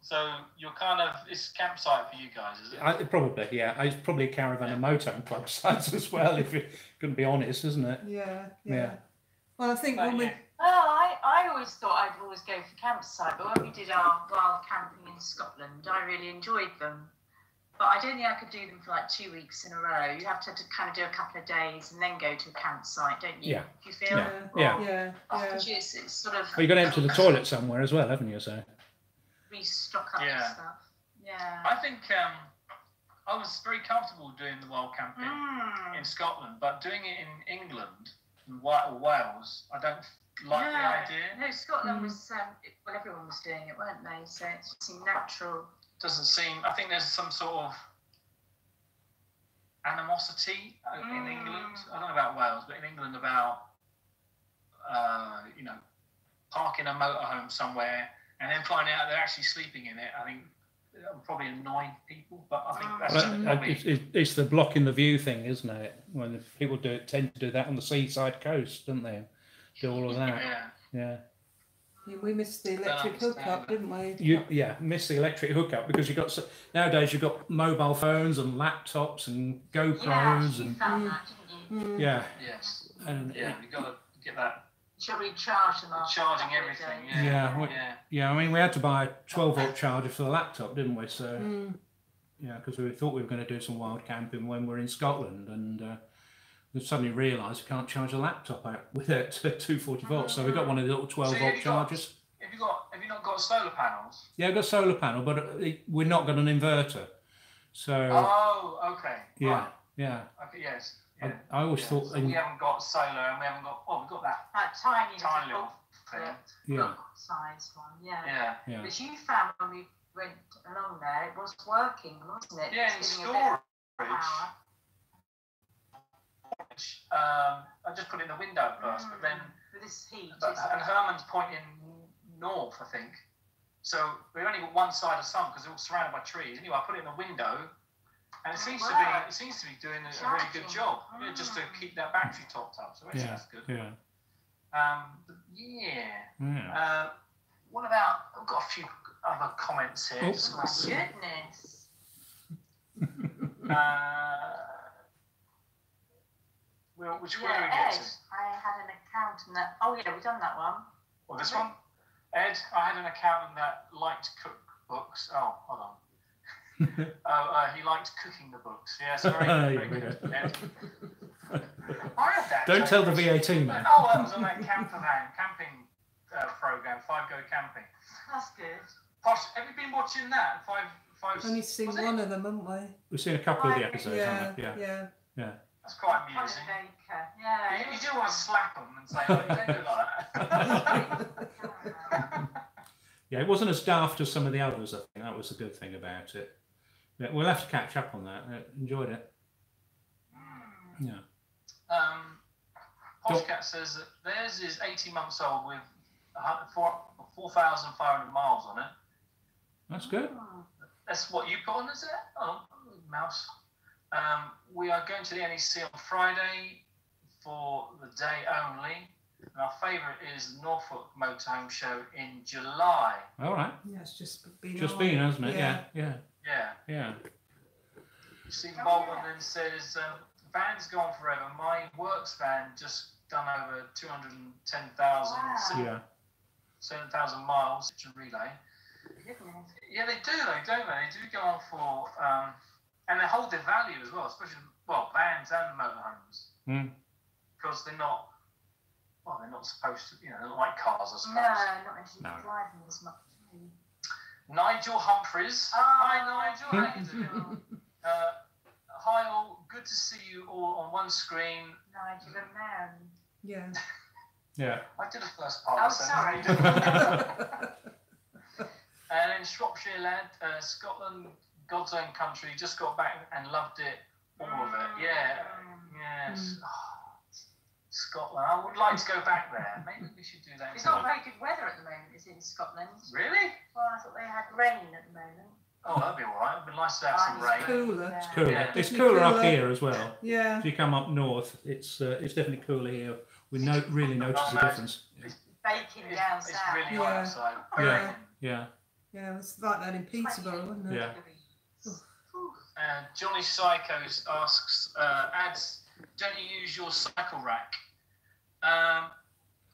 So you're kind of, it's campsite for you guys, is it? Probably, yeah. It's probably a caravan and motorhome club sites as well, if you couldn't be honest, isn't it? Yeah. Well, I think when we... I always thought I'd always go for campsite, but when we did our wild camping in Scotland, I really enjoyed them. But I don't think I could do them for like 2 weeks in a row. You have to kind of do a couple of days and then go to a campsite, don't you? Yeah. Do you feel? Yeah. It's sort of... Well, you've got to empty the toilet somewhere as well, haven't you? So. Restock up and stuff. Yeah. I think I was very comfortable doing the wild camping in Scotland, but doing it in England and Wales, I don't like the idea. No, Scotland was, well, everyone was doing it, weren't they? So it seemed natural. Doesn't seem, I think there's some sort of animosity in England. I don't know about Wales, but in England about, you know, parking a motorhome somewhere and then finding out they're actually sleeping in it. I think that would probably annoy people, but I think that's just probably... It's the blocking the view thing, isn't it? When people tend to do that on the seaside coast, don't they? Do all of that. Yeah. We missed the electric hookup, didn't we? Missed the electric hookup because nowadays you've got mobile phones and laptops and GoPros and found that, didn't you? Yeah. Yes. And you've got to get that. Shall we charge them after? Charging everything. Yeah. I mean, we had to buy a 12-volt charger for the laptop, didn't we? So because we thought we were going to do some wild camping when we're in Scotland, and we suddenly realised we can't charge a laptop out with it to 240 volts. So we got one of the little 12-volt chargers. Have you not got solar panels? Yeah, I've got a solar panel, but we're not got an inverter. So. Oh, okay. Yeah, right. Yeah. Okay, yes. Yeah. I always thought. So we haven't got solar, and we haven't got. We've got that tiny little thing. Size one. Yeah. Which you found when we went along there, it was working, wasn't it? Yeah, in storage. I just put it in the window first, but then with this heat. And Herman's pointing north, I think. So we've only got one side of sun because it's all surrounded by trees. Anyway, I put it in the window, and it seems to be doing a really good job. Just to keep that battery topped up. So that's good. Yeah. What about? I've got a few other comments here. Oh my goodness. Which one do we get to? I had an accountant that. Oh yeah, we've done that one. Well, this one, Ed. I had an accountant that liked cookbooks. Oh, hold on. He liked cooking the books. Yes, very good. Ed. I had that. Don't tell the VAT man. Oh, that was on that camping program, 5 Go Camping. That's good. Posh, have you been watching that? Five. Only seen one of them, haven't we? We've seen a couple of the episodes. Yeah. That's quite amusing. Yeah. You do want to slap them and say, "Oh, you don't do that." Yeah, it wasn't as daft as some of the others. I think that was the good thing about it. Yeah, we'll have to catch up on that. Enjoyed it. Yeah. Poshcat says that theirs is 18 months old with 4,500 miles on it. That's good. That's what you put on, is it? Oh, mouse. We are going to the NEC on Friday for the day only. And our favourite is the Norfolk Motorhome Show in July. All right. Yeah, it's just been. Been, hasn't it? Yeah. Steve Bolton then says, van's gone forever. My works van just done over 210,000, 7,000 miles, such a relay. Yeah, they do, don't they? They do go on for, and they hold their value as well, especially, vans and motorhomes. Because they're not supposed to, they're not like cars, I suppose. No, not actually driving as much. Nigel Humphreys. Hi, Nigel. How you doing? Hi, all. Good to see you all on one screen. Nigel and Mary. Yeah. Yeah. I did the first part. Oh, sorry. And then Shropshire lad, Scotland, God's own country, just got back and loved it, all of it. Yes. Scotland. I would like to go back there. Maybe we should do that. It's not very good weather at the moment, is it, in Scotland? Really? Well, I thought they had rain at the moment. Oh, that'd be all right. It'd be nice to have some rain. Cooler. It's cooler. Yeah. It's cooler up here as well. Yeah. If you come up north, it's definitely cooler here. We really notice the difference. It's baking down south. It's really hot outside. Yeah. Yeah, it's like that in Peterborough, wasn't it? Yeah. Johnny Psychos asks, Ads, don't you use your cycle rack?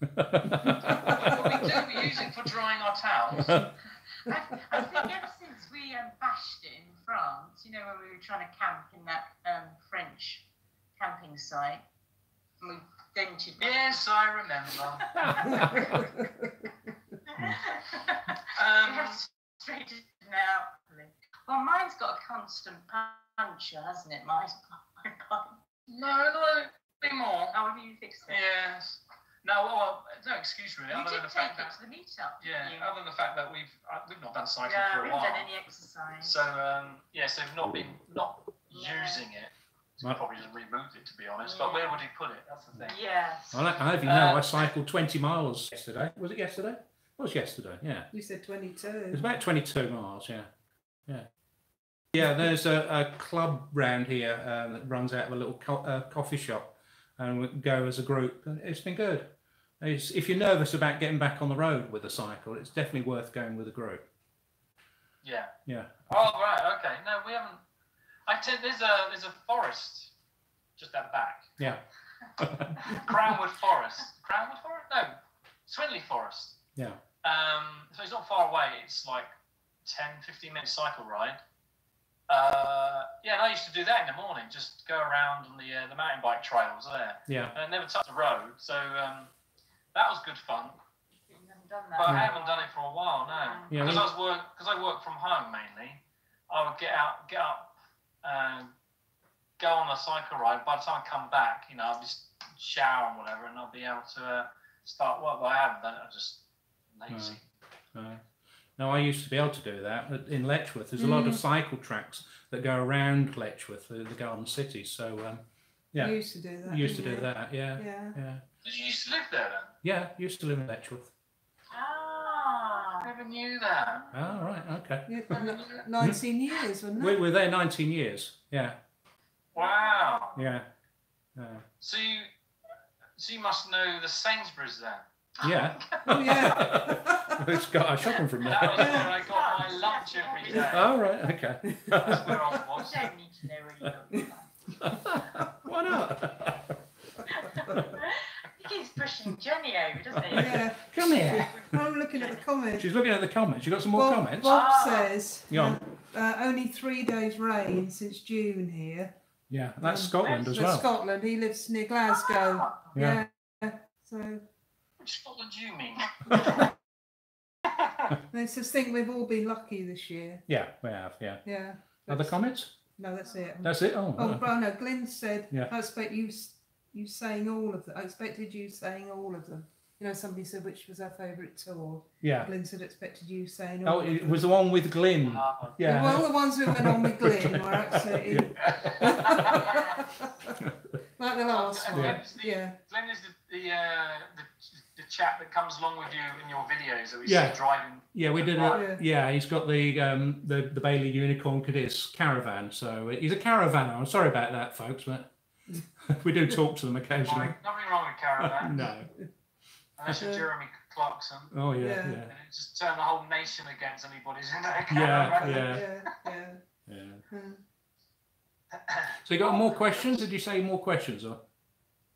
We use it for drying our towels. I think ever since we bashed it in France, when we were trying to camp in that French camping site, and we dented. Yes, I remember. We have straightened it out. Well, mine's got a constant puncture, hasn't it? My bike. No, a bit more. Oh, have you fixed it? Yes. No, well, no excuse really. You Other did than the take fact it that, to the meetup. yeah, didn't you? other than the fact that we've not done cycling Yeah, for we a while. haven't done any exercise. So so not using it. So probably just removed it, to be honest. But where would he put it? That's the thing. Yes. I have you know, I cycled 20 miles yesterday. Was it yesterday? It was yesterday, yeah. You said 22. It was about 22 miles, yeah. Yeah. Yeah, there's a club round here that runs out of a little coffee shop, and we go as a group. And it's been good. If you're nervous about getting back on the road with a cycle, it's definitely worth going with a group. Yeah. Yeah. Oh right, okay. No, we haven't. There's a forest just at the back. Yeah. Crownwood Forest. Crownwood Forest? No, Swinley Forest. Yeah. So it's not far away. It's like 10-15 minute cycle ride. And I used to do that in the morning. Just go around on the mountain bike trails there. Yeah. And I never touched the road, so that was good fun. You haven't done that. But I haven't done it for a while, no. Yeah, Because I work from home mainly. I would get up, go on a cycle ride. By the time I come back, I'll just shower and whatever, and I'll be able to start work. But I haven't done it. I'm just lazy. No, I used to be able to do that in Letchworth. There's a lot of cycle tracks that go around Letchworth, the Garden City. So, yeah. You used to do that. Used to do that, yeah. Yeah. Did you used to live there then? Yeah, used to live in Letchworth. Ah. I never knew that. Oh, right, okay. Yeah, 19 years, wasn't We it? were there 19 years, yeah. Wow. Yeah. So you must know the Sainsbury's then. Yeah. Oh, yeah. It's got a shopping from That there. was where I got my lunch every day. Oh, right, okay. That's where I was. You don't need to know where you go. Why not? He keeps pushing Jenny over, doesn't he? Yeah. Come here. I'm looking at the comments. She's looking at the comments. You got some more comments? Bob says, Go on. only 3 days rain since June here. Yeah, that's Scotland as So well. Scotland, he lives near Glasgow. Yeah. So Which Scotland do you mean? I just think we've all been lucky this year. Yeah, we have, yeah. Yeah. Other comments? No, that's it. That's it? Oh, Oh, right. but no, Glenn said, Yeah. I expect you saying all of them. I expected you saying all of them. Somebody said which was our favourite tour. Yeah. Glenn said expected you saying all Oh, of it them. was the one with Glyn. Yeah. Well, the ones who went on with Glenn were absolutely like the last one. Yeah. Glenn is the chap that comes along with you in your videos that we Yeah. see driving. Yeah, we did Right. it. Yeah, he's got the Bailey Unicorn Cadiz Caravan, so he's a caravanner. I'm sorry about that, folks, but we do talk to them occasionally. Nothing wrong with Caravan. No. Unless you're Jeremy Clarkson. Oh yeah, Yeah. yeah, And it just turn the whole nation against anybody's in that yeah, Caravan. yeah, Yeah. yeah. So you got more questions? Did you say more questions? Or?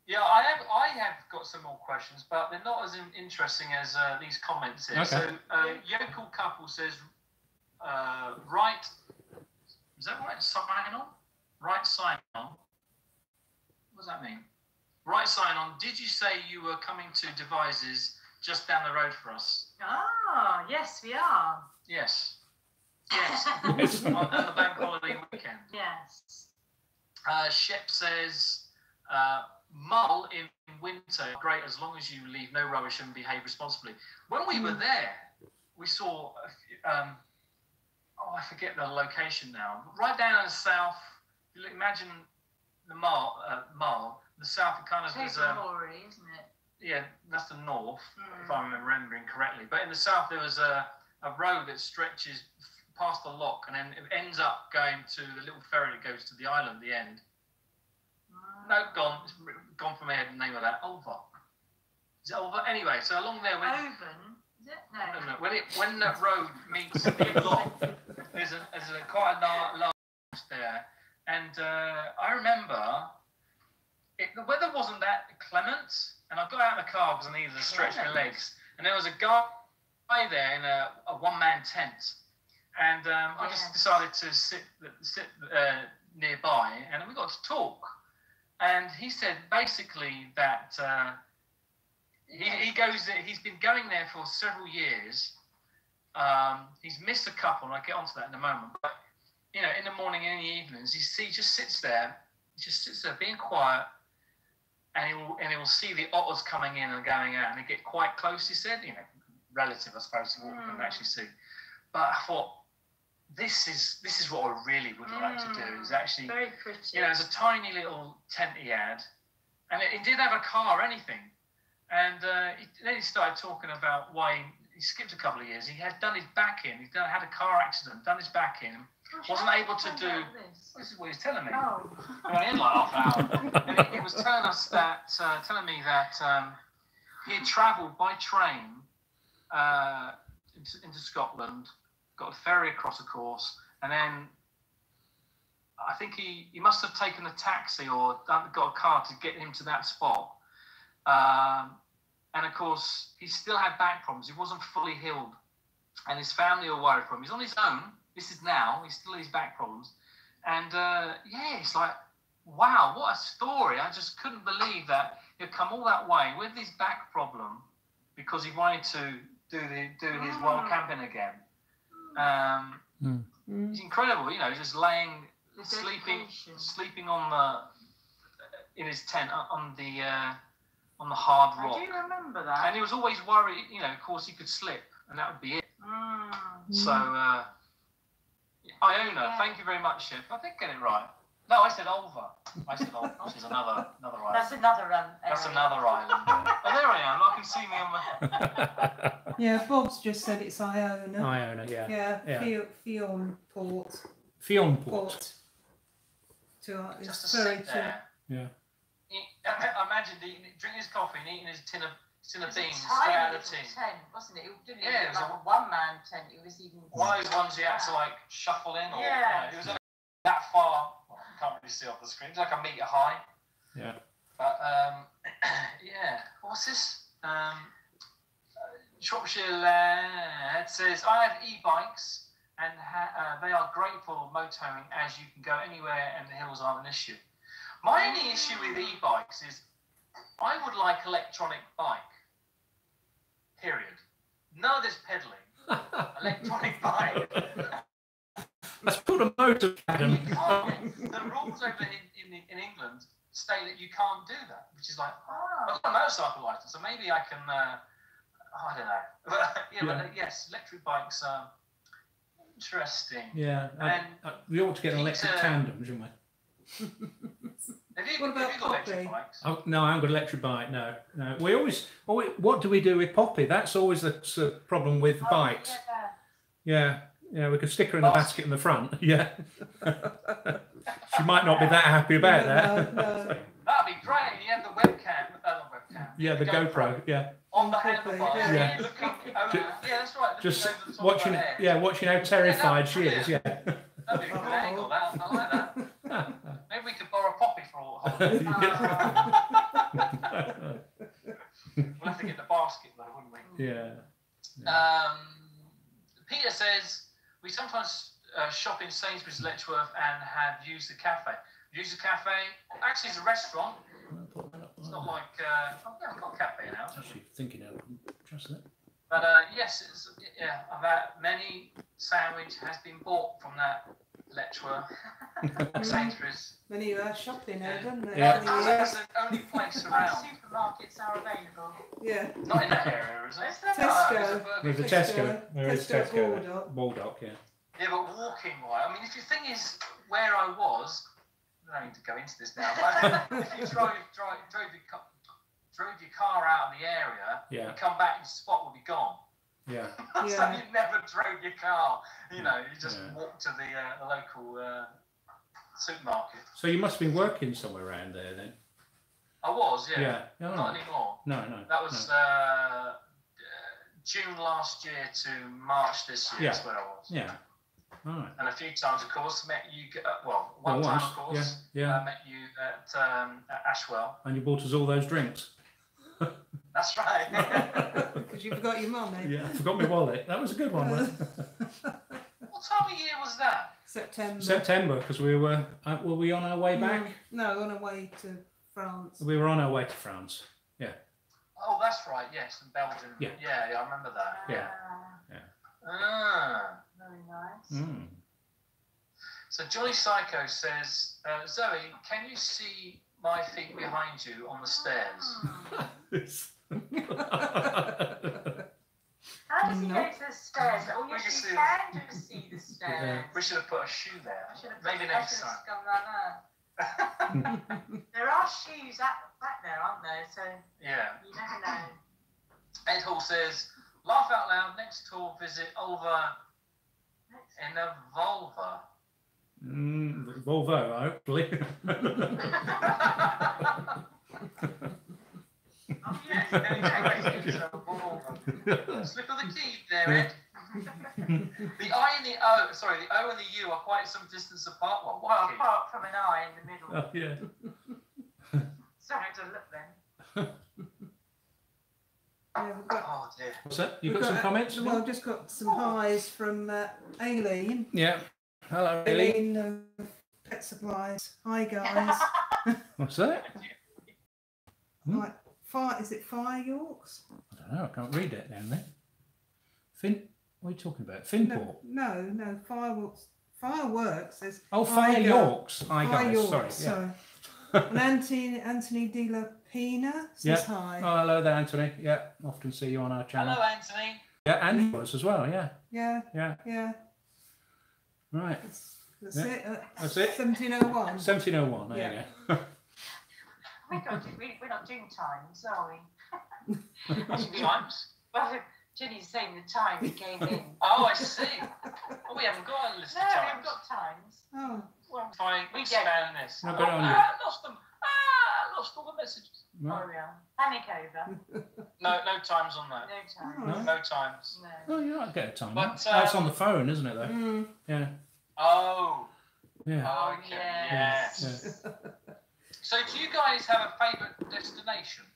Yeah, I have got some more questions, but they're not as interesting as these comments here. Okay. So, Yokel Couple says, right, is that right? Sign on? Right sign on? What does that mean? Right sign on. Did you say you were coming to Devices just down the road for us? Ah, yes, we are. Yes. Yes. On the bank holiday weekend. Yes. Shep says, mull in winter, great as long as you leave no rubbish and behave responsibly. When we were there, we saw, I forget the location now, right down in the south, imagine the Mull, the south kind of is, Glory, isn't it? yeah, that's the north, if I'm remembering correctly. But in the south, there was a road that stretches past the lock and then it ends up going to the little ferry that goes to the island at the end. No, gone. It's gone from my head, the name of that. Ulva. Is it Ulva? Anyway, so along there... Oven, is it? No. When that road meets the lock, there's quite a large there. And I remember, the weather wasn't that clement, and I got out of the car because I needed to stretch my legs. And there was a guy there in a one-man tent. And I just decided to sit nearby, and we got to talk. And he said basically that he's been going there for several years. He's missed a couple, and I'll get onto that in a moment. But you know, in the morning and in the evenings, he just sits there being quiet, and he will see the otters coming in and going out, and they get quite close. He said, you know, relative, I suppose, to what we can actually see. But I thought, this is what I really would like to do. Is actually, very pretty. You know, there's a tiny little tent he had, and it didn't have a car or anything. And then he started talking about why he skipped a couple of years. He had done his back in. Had a car accident, done his back in. Wasn't able to do. This is what he was telling me. Oh. We went in like half an hour. And he was telling me that he had travelled by train into Scotland, got a ferry across the course, and then I think he must have taken a taxi or got a car to get him to that spot. And of course, he still had back problems. He wasn't fully healed, and his family were worried for him. He's on his own. This is now. He's still his back problems, and yeah, it's like, wow, what a story! I just couldn't believe that he'd come all that way with his back problem because he wanted to do his wild camping again. It's incredible, you know, just sleeping on in his tent on the hard rock. I do remember that. And he was always worried, you know, of course he could slip, and that would be it. So, Iona, thank you very much, Chef. I did get it right. No, I said Ulva. Which is another island. That's another That's another island. Oh, there I am. I can see me on the... Yeah, Bob's just said it's Iona. Iona, yeah. Fionport. Fionport. Just to sit there. Yeah. Imagine drinking his coffee and eating his tin of beans straight straight out out of the tin. tent, wasn't it? It didn't Yeah, it was like a one-man tent. It was even one of those ones you had to like shuffle in, or yeah. It was only that far. Well, you can't really see off the screen. It's like a metre high. Yeah. But yeah, what's this? Shropshire lad says, I have e-bikes and they are great for motorhoming as you can go anywhere and the hills aren't an issue. My only issue with e-bikes is I would like electronic bike. Period. None of this pedaling. Electronic bike. That's called a motor cabin. The rules over in England state that you can't do that, which is like, I've got a motorcycle license, so maybe I can. I don't know. But yes, electric bikes are interesting. Yeah, we ought to get an electric tandem, shouldn't we? Have you What about got electric Poppy? bikes? Oh, no, I haven't got an electric bike. No. We always. What do we do with Poppy? That's always the problem with bikes. Yeah, we could stick her in the basket in the front. Yeah. She might not be that happy about that. No. That'd be great. You have the webcam. Yeah, the GoPro. Yeah. On the handlebars. Yeah. Yeah, that's right. Just watching how terrified she is. Yeah. That'd be a good angle. I like that. Maybe we could borrow Poppy for all. We'll have to get the basket though, wouldn't we? Yeah. Peter says we sometimes shop in Sainsbury's Letchworth and have used the cafe. Use the cafe. Actually, it's a restaurant. It's not like I've got a cafe now. Actually, thinking of just that. But yes, I've had many sandwich has been bought from that Letchworth Sainsbury's. Many shopping there, don't they? Yeah. That's the only place around. Supermarkets are available. Yeah. Not in that area, is it? Tesco. There's a Tesco. There is Tesco Tesco. Baldock, yeah. Yeah, but walking wise, I mean, if the thing is where I was, I don't need to go into this now, but if you drove your car out of the area, Yeah. you come back, your spot will be gone. Yeah. So you never drove your car, you just walked to the local supermarket. So you must have been working somewhere around there then. I was, yeah. Yeah. No, Not anymore. No. That was June last year to March this year. That's where I was. Yeah. All right. And a few times, of course, met you. One time, of course. Yeah. I met you at Ashwell. And you bought us all those drinks. That's right. Because you forgot your money. Yeah, I forgot my wallet. That was a good one, wasn't it? What time of year was that? September, because we were we on our way back? No, on our way to France. We were on our way to France. Yeah. Oh, that's right. Yes, in Belgium. Yeah. Yeah, I remember that. Yeah. Ah. Very nice. Mm. So Jolly Psycho says, Zoe, can you see my feet behind you on the stairs? How does he go to the stairs? Oh, yes, you can see the stairs. We should have put a shoe there. Maybe next time. There are shoes back there, aren't there? So yeah, you never know. Ed Hall says, laugh out loud, next tour visit over in a Volvo. Volvo, hopefully. Oh, yes. Slip of the key there, Ed. The I and the O, sorry, the O and the U are quite some distance apart. Well, apart from an I in the middle. Oh, yeah. Sorry to look then. Yeah, we've got, Oh, dear. What's that? You got some comments? Well, I've just got some highs from Aileen. Yeah. Hello, Aileen. Aileen, Pet Supplies. Hi, guys. What's that? Right, is it Fire Yorks? I don't know. I can't read that down there. What are you talking about? Finport? No, Fireworks. Fireworks says. Oh, Fire Yorks. Hi, Fire guys. Yorks, Sorry. And Anthony De La Pina says hi. Oh, hello there, Anthony. Yeah, often see you on our channel. Hello, Anthony. Yeah, and yours as well. Yeah. Yeah. Right. That's it. That's it. 1701. 1701. There you go. We're not doing times, are we? What's the times? Well, Jenny's saying the time we came in. Oh, I see. Oh, we haven't got a list No, of we times. haven't got times. Oh. Well, fine. We We expand this. I've got it on you. Lost them. Lost all the messages. Right. Oh, yeah. Panic over. No times on that. No times. No times. No. Oh, you might get a time. But, That's on the phone, isn't it, though? Mm. Yeah. Oh. Yeah. Okay. Yes. Yeah. So, do you guys have a favourite destination?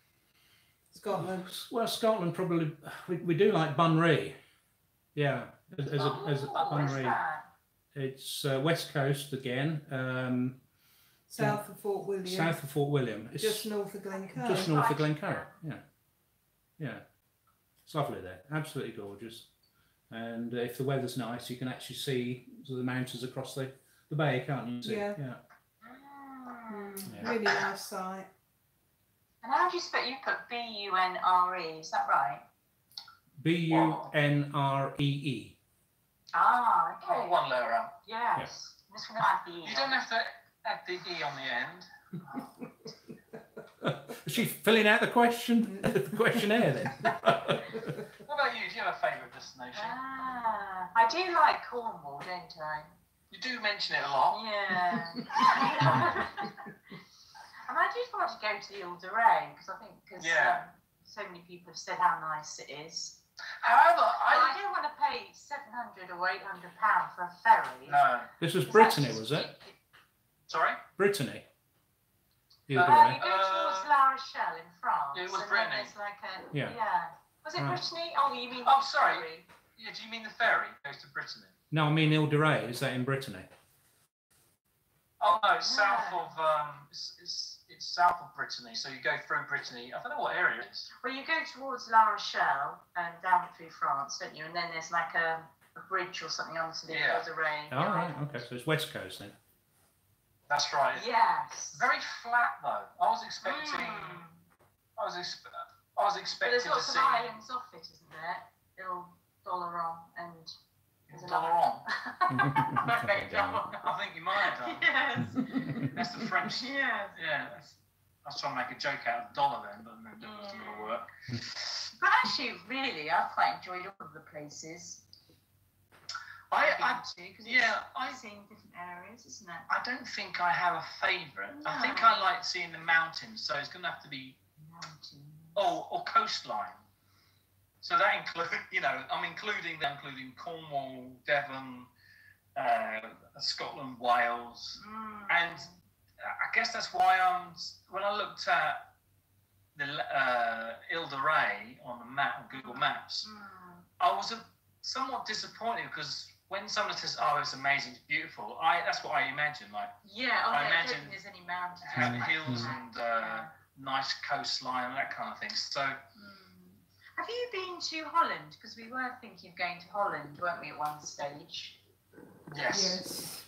Scotland. Well, Scotland probably. We do like Bunree. Yeah. As a Where's Bunree. that? It's West Coast again. South of Fort William. South of Fort William. It's Just north of Glencoe. just north of Glencoe. Yeah. It's lovely there. Absolutely gorgeous. And if the weather's nice, you can actually see the mountains across the bay, can't you? Yeah. Yeah. Yeah. Really nice site. And how do you spell? You put B-U-N-R-E, is that right? Bunree. Ah, okay. Oh, one letter out. Yes. This one had the E. You don't have to add the E on the end. Is she filling out the questionnaire then? What about you? Do you have a favourite destination? I do like Cornwall, don't I? You do mention it a lot. Yeah. And I just want to go to the Ile de Ré because I think so many people have said how nice it is. However, I don't want to pay £700 or £800 for a ferry. No. This was Brittany, was it? Sorry? Brittany. You go towards La Rochelle in France. It was and Brittany. Then there's like a, Yeah. Was it Right. Brittany? Oh, you mean Oh, sorry. ferry? Yeah, do you mean the ferry goes to Brittany? No, I mean Ile de Ré. Is that in Brittany? Oh no, it's south of it's south of Brittany. So you go through Brittany. I don't know what area it is. Well, you go towards La Rochelle and down through France, don't you? And then there's like a bridge or something onto the Ile de Ré. Oh, right. Okay. So it's West Coast then. That's right. Yes. Very flat though. I was expecting. I was But expecting there's to lots of see. islands off it, isn't there? Little Bolero and there's another Dollar one. I think you might have done. Yes. That's the French. Yes. Yeah. I was trying to make a joke out of dollar then, but it wasn't going to work. But actually, really, I've quite enjoyed all of the places. I've seen different areas, isn't it? I don't think I have a favourite. No. I think I like seeing the mountains, so it's going to have to be or coastline. So that includes, I'm including Cornwall, Devon, Scotland, Wales, and I guess that's why when I looked at the Ile de Ré on the map, on Google Maps, I was somewhat disappointed because when someone says, "Oh, it's amazing, it's beautiful," that's what I imagine. Like, I imagine there's any mountains, hills and nice coastline and that kind of thing. So, have you been to Holland? Because we were thinking of going to Holland, weren't we, at one stage? Yes.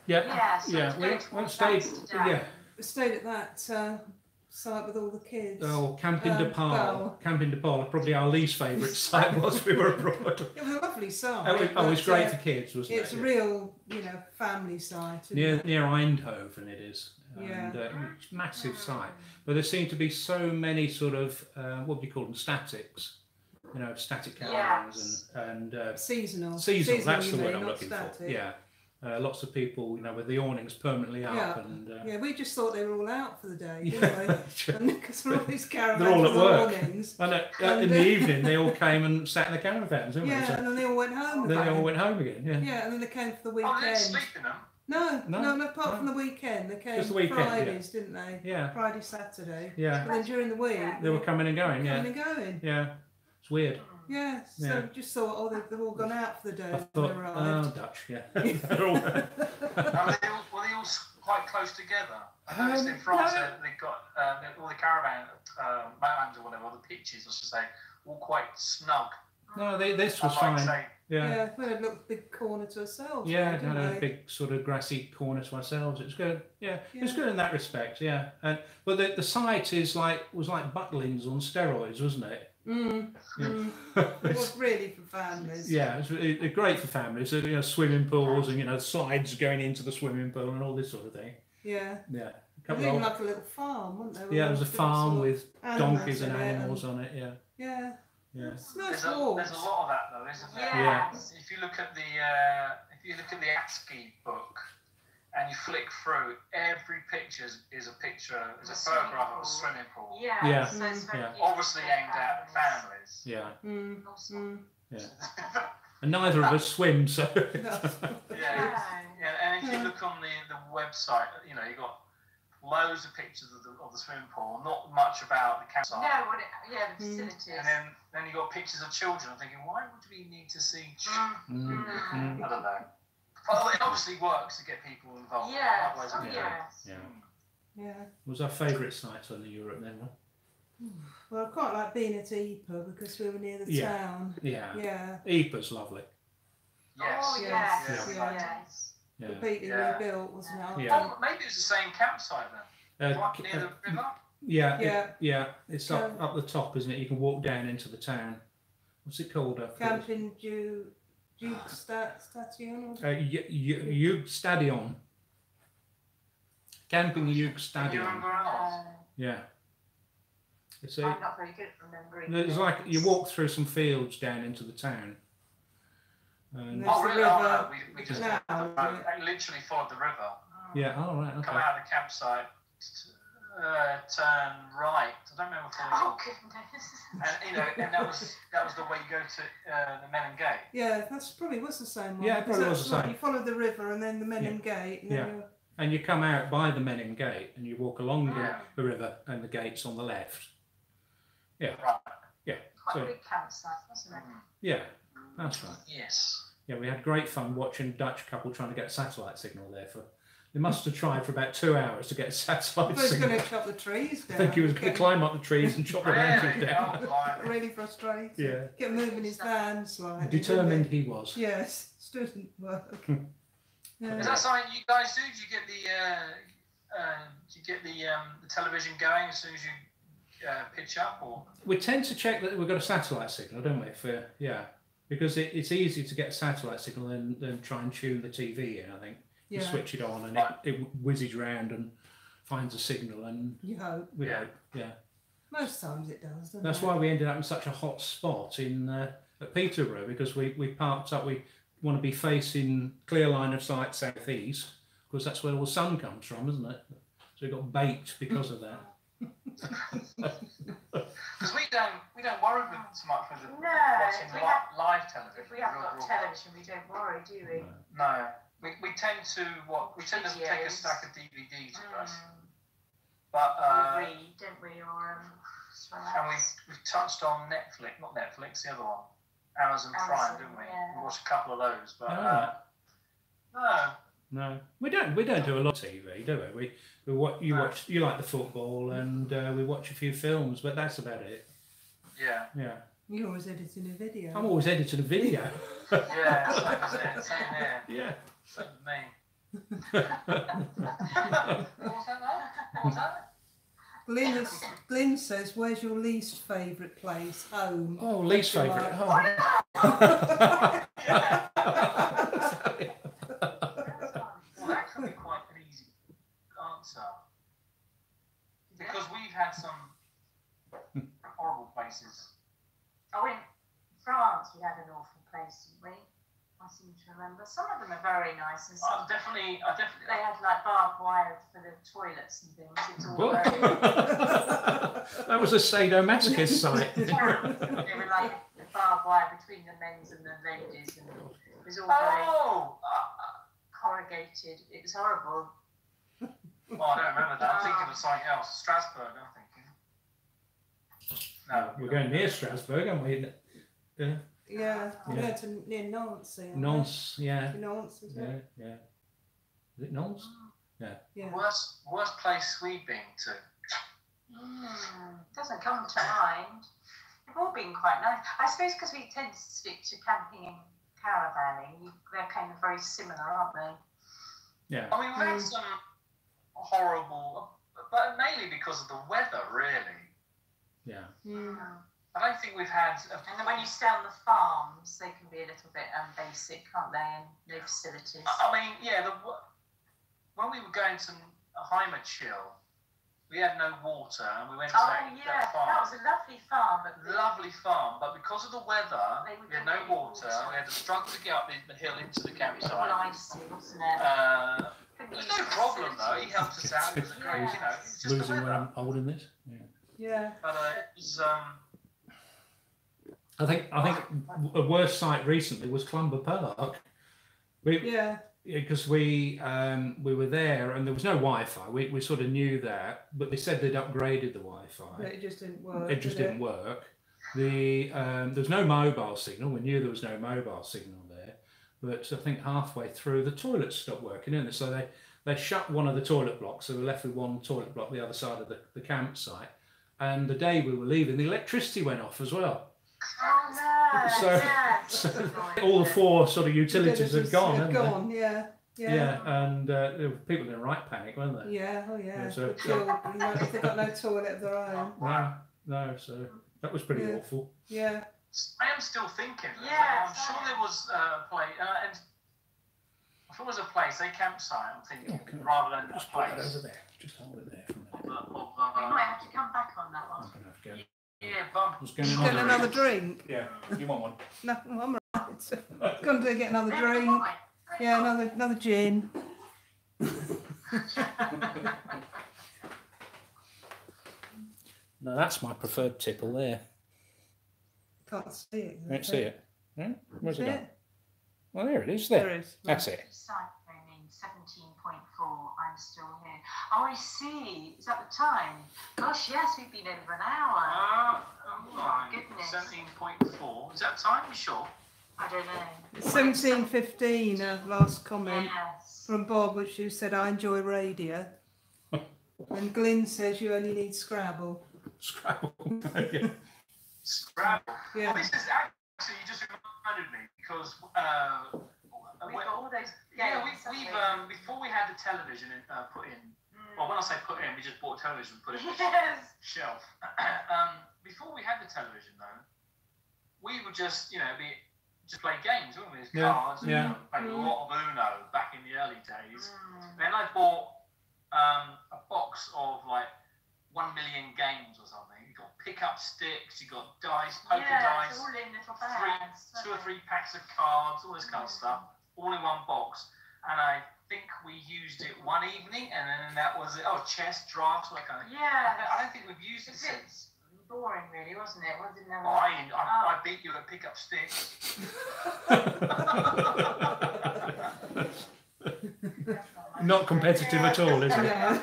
Yeah, Yeah, so yeah. We stayed. Yeah. We stayed at that site with all the kids. Oh, Camping de Paul. Paul. Camping de Paul, probably our least favourite site whilst we were abroad. It was a lovely site. Oh, it was great for kids, wasn't it? It's a real, family site. Isn't Near it? Eindhoven it is. Yeah. And it's a massive site. But there seem to be so many sort of, what do you call them, statics. Static caravans and seasonal. Seasonal, that's you the word mean, I'm not looking static. for. Yeah. Lots of people, with the awnings permanently up. Yeah. And, yeah, we just thought they were all out for the day, didn't we? Because all these caravans they're all at work. awnings. And in the evening, they all came and sat in the caravans, didn't Yeah, they? So and then they all went home again. then they all went home again, yeah. Yeah, and then they came for the Oh, weekend. they didn't sleep in them? No, apart from the weekend. They came Just the weekend, Fridays, didn't they? Yeah. Friday, Saturday. Yeah. And then during the week, They were coming and going, yeah. coming and going. Yeah. It's weird. Yeah, so Yeah. just thought, oh, they've all gone out for the day I when thought, they arrived. Dutch, yeah. They're all- Were they all quite close together? I noticed in France no. they've got all the caravan motorhomes or whatever, or the pitches, I should say, all quite snug. No, this was Unlike, fine. say, Yeah. We had a little big corner to ourselves. Yeah, didn't had a we? big sort of grassy corner to ourselves. It's good. Yeah, it's good in that respect. Yeah, but the site was like Butlins on steroids, wasn't it? It was really for families. Yeah, it's great for families. Swimming pools and slides going into the swimming pool and all this sort of thing. Yeah. Yeah, It was even like a little farm, wasn't there? Yeah, it was a farm with donkeys and animals animals on it. Yeah. Yeah. Yeah. It's nice there's a walks. lot of that though, isn't there? Yeah. If you look at the ASCII book and you flick through, every picture is a photograph of a swimming pool. Yeah. Yeah. So it's very Yeah. useful Obviously for aimed at families. Yeah. Awesome. And neither of us swim, so. Yeah, and if you look on the website, you've got loads of pictures of the swimming pool, not much about the campsite. No, the facilities. And then you got pictures of children. I'm thinking, why would we need to see children? I don't know. Well, it obviously works to get people involved. Yeah. Otherwise, Yes. Yeah. What was our favourite sites on the Europe then? Well, I quite like being at Ypres because we were near the Yeah. town. Yeah. Yeah. Ypres lovely. Yes. Oh, Yes. yes. Yeah. Yes. Yeah. Completely Yeah. rebuilt, wasn't it? Yeah. Oh, maybe it's the same campsite then. Right near the river. Yeah. It's up the top, isn't it? You can walk down into the town. What's it called? Camping Station. Stadion. Camping Can you Stadion. remember else? Yeah. It's I'm not very good at remembering. It's like you walk through some fields down into the town. And There's Oh, the really? river. Oh, no, we just now, I literally followed the river. yeah, all right, Come okay. out of the campsite, turn right. I don't remember Oh what goodness. and that was the way you go to the Menin Gate. Yeah, that's probably was the same one. Yeah, it probably was the That's same. You follow the river and then the Menin Gate. And then And you come out by the Menin Gate and you walk along Yeah. the river and the gate's on the left. Yeah. Right. Yeah. Quite So a big campsite, wasn't it? yeah, that's right. Yes. Yeah, we had great fun watching a Dutch couple trying to get a satellite signal there for. They must have tried for about 2 hours to get a satellite I was signal. going to chop the trees down. I think he was going to climb up the trees and chop the branches Really? down. Oh, blimey. Really frustrated. Yeah. Get moving his van slightly. Determined didn't he was. he? Yes, student work. Is that something you guys do? Do you get the television going as soon as you pitch up, or? We tend to check that we've got a satellite signal, don't we? Because it's easier to get a satellite signal than try and tune the TV in, I think. You switch it on and it whizzes round and finds a signal and You hope. we hope, yeah. Most times it does, doesn't That's it? why we ended up in such a hot spot at Peterborough, because we parked up, we want to be facing clear line of sight southeast, because that's where all the sun comes from, isn't it? So we got baked because of that. Because we don't worry so much with watching if we have- live television. If we haven't got television, we don't worry, do we? No, we tend to take a Videos. stack of DVDs with us, but Or read, don't we? Or and we've touched on Netflix, not Netflix, the other one, Amazon Prime, Amazon, didn't we? yeah. We watched a couple of those, but Oh. no. No, we don't do a lot of TV, do we? You like the football and we watch a few films, but that's about it. Yeah. Yeah. You're always editing a video. I'm always editing a video. Yeah, same as it, same here. Yeah. Same as me. What was that now? What was that? Glyn says, "Where's your least favourite place? Home." Oh, least favourite. Oh. Well, that could be quite an easy answer. Because we've had some horrible places. Oh, in France we had an awful place, didn't we? I seem to remember. Some of them are very nice, and some Definitely. they had like barbed wire for the toilets and things. It's all What? very. That was a sadomasochist site. They were like the barbed wire between the men's and the ladies, and it was all very corrugated. It was horrible. Oh, I don't remember that. I'm thinking of something else. Strasbourg, I'm thinking. No. We're going near Strasbourg, aren't we? Yeah. Yeah, Yeah. we went to near Nancy. Nantes, yeah. Nancy, is Yeah, it? yeah. Is it Nantes? Yeah. Worst place we've been to. Doesn't come to mind. They've all been quite nice. I suppose because we tend to stick to camping and caravanning, they're kind of very similar, aren't they? Yeah. I mean, we've had some horrible, but mainly because of the weather, really. Yeah. I don't think we've had. And then when you stay on the farms, they can be a little bit basic, can't they? And no facilities. I mean, yeah. When we were going to a Hymer chill, we had no water, and we went to that farm. That was a lovely farm. Lovely farm, but because of the weather, we had no water. We had to struggle to get up the hill into the campsite. All icy, wasn't it? There's no problem though. He helped us out. It was a great, it's just Losing the when weather. I'm holding this. Yeah. But it was. I think a worse site recently was Clumber Park. Because we were there and there was no Wi-Fi. We sort of knew that, but they said they'd upgraded the Wi-Fi. But it just didn't work. It just didn't work. There was no mobile signal. We knew there was no mobile signal there, but I think halfway through the toilets stopped working, didn't they? So they shut one of the toilet blocks. So we were left with one toilet block the other side of the campsite. And the day we were leaving, the electricity went off as well. Oh no! So all the four sort of utilities had gone, hadn't they? Gone, yeah. And there were people in a right panic, weren't they? Yeah, oh yeah. Yeah, so- If they've got no toilet of their own. No, so that was pretty awful. Yeah. I am still thinking. Yeah, I'm sure there was a place, and if it was a place, a campsite, I'm thinking, rather than a Just put it place. over there. Just hold it there for a minute. We might have to come back on that one. I'm gonna have to go. Yeah, bump. Just getting Get another drink. Yeah, you want one? No, I'm right. Gonna go get another drink. Yeah, another gin. No, that's my preferred tipple there. Can't see it. Can't see it. Yeah? Where's it See gone? it? Well, there it is. There. There it is. That's it. Cycling 17.4. I'm still here. Oh, I see. Is that the time? Gosh, yes, we've been over an hour. Goodness. 17.4. Is that time? You sure? I don't know. 17:15. Last comment Yes. from Bob, which you said, "I enjoy radio." And Glyn says you only need Scrabble. Scrabble. Yeah. Scrabble. Yeah. Well, this is actually, you just reminded me because We've got all those games. we've before we had the television put in. Well, when I say put in, we just bought a television and put it on the Yes. shelf. Before we had the television, though, we would just just play games, wouldn't we? With cards and played a lot of Uno back in the early days. Then I bought a box of like 1 million games or something. You got pick-up sticks, you got dice, poker dice, It's all in little bags. 2 or 3 packs of cards, all this kind of stuff, all in one box. And I think we used it one evening, and then that was it. Oh, chess, drafts, all that kind of thing. Yeah. I don't think we've used it since. Boring, really, wasn't it? Wasn't it? Oh, I beat you at pick-up sticks. Not competitive at all, is it? Yeah.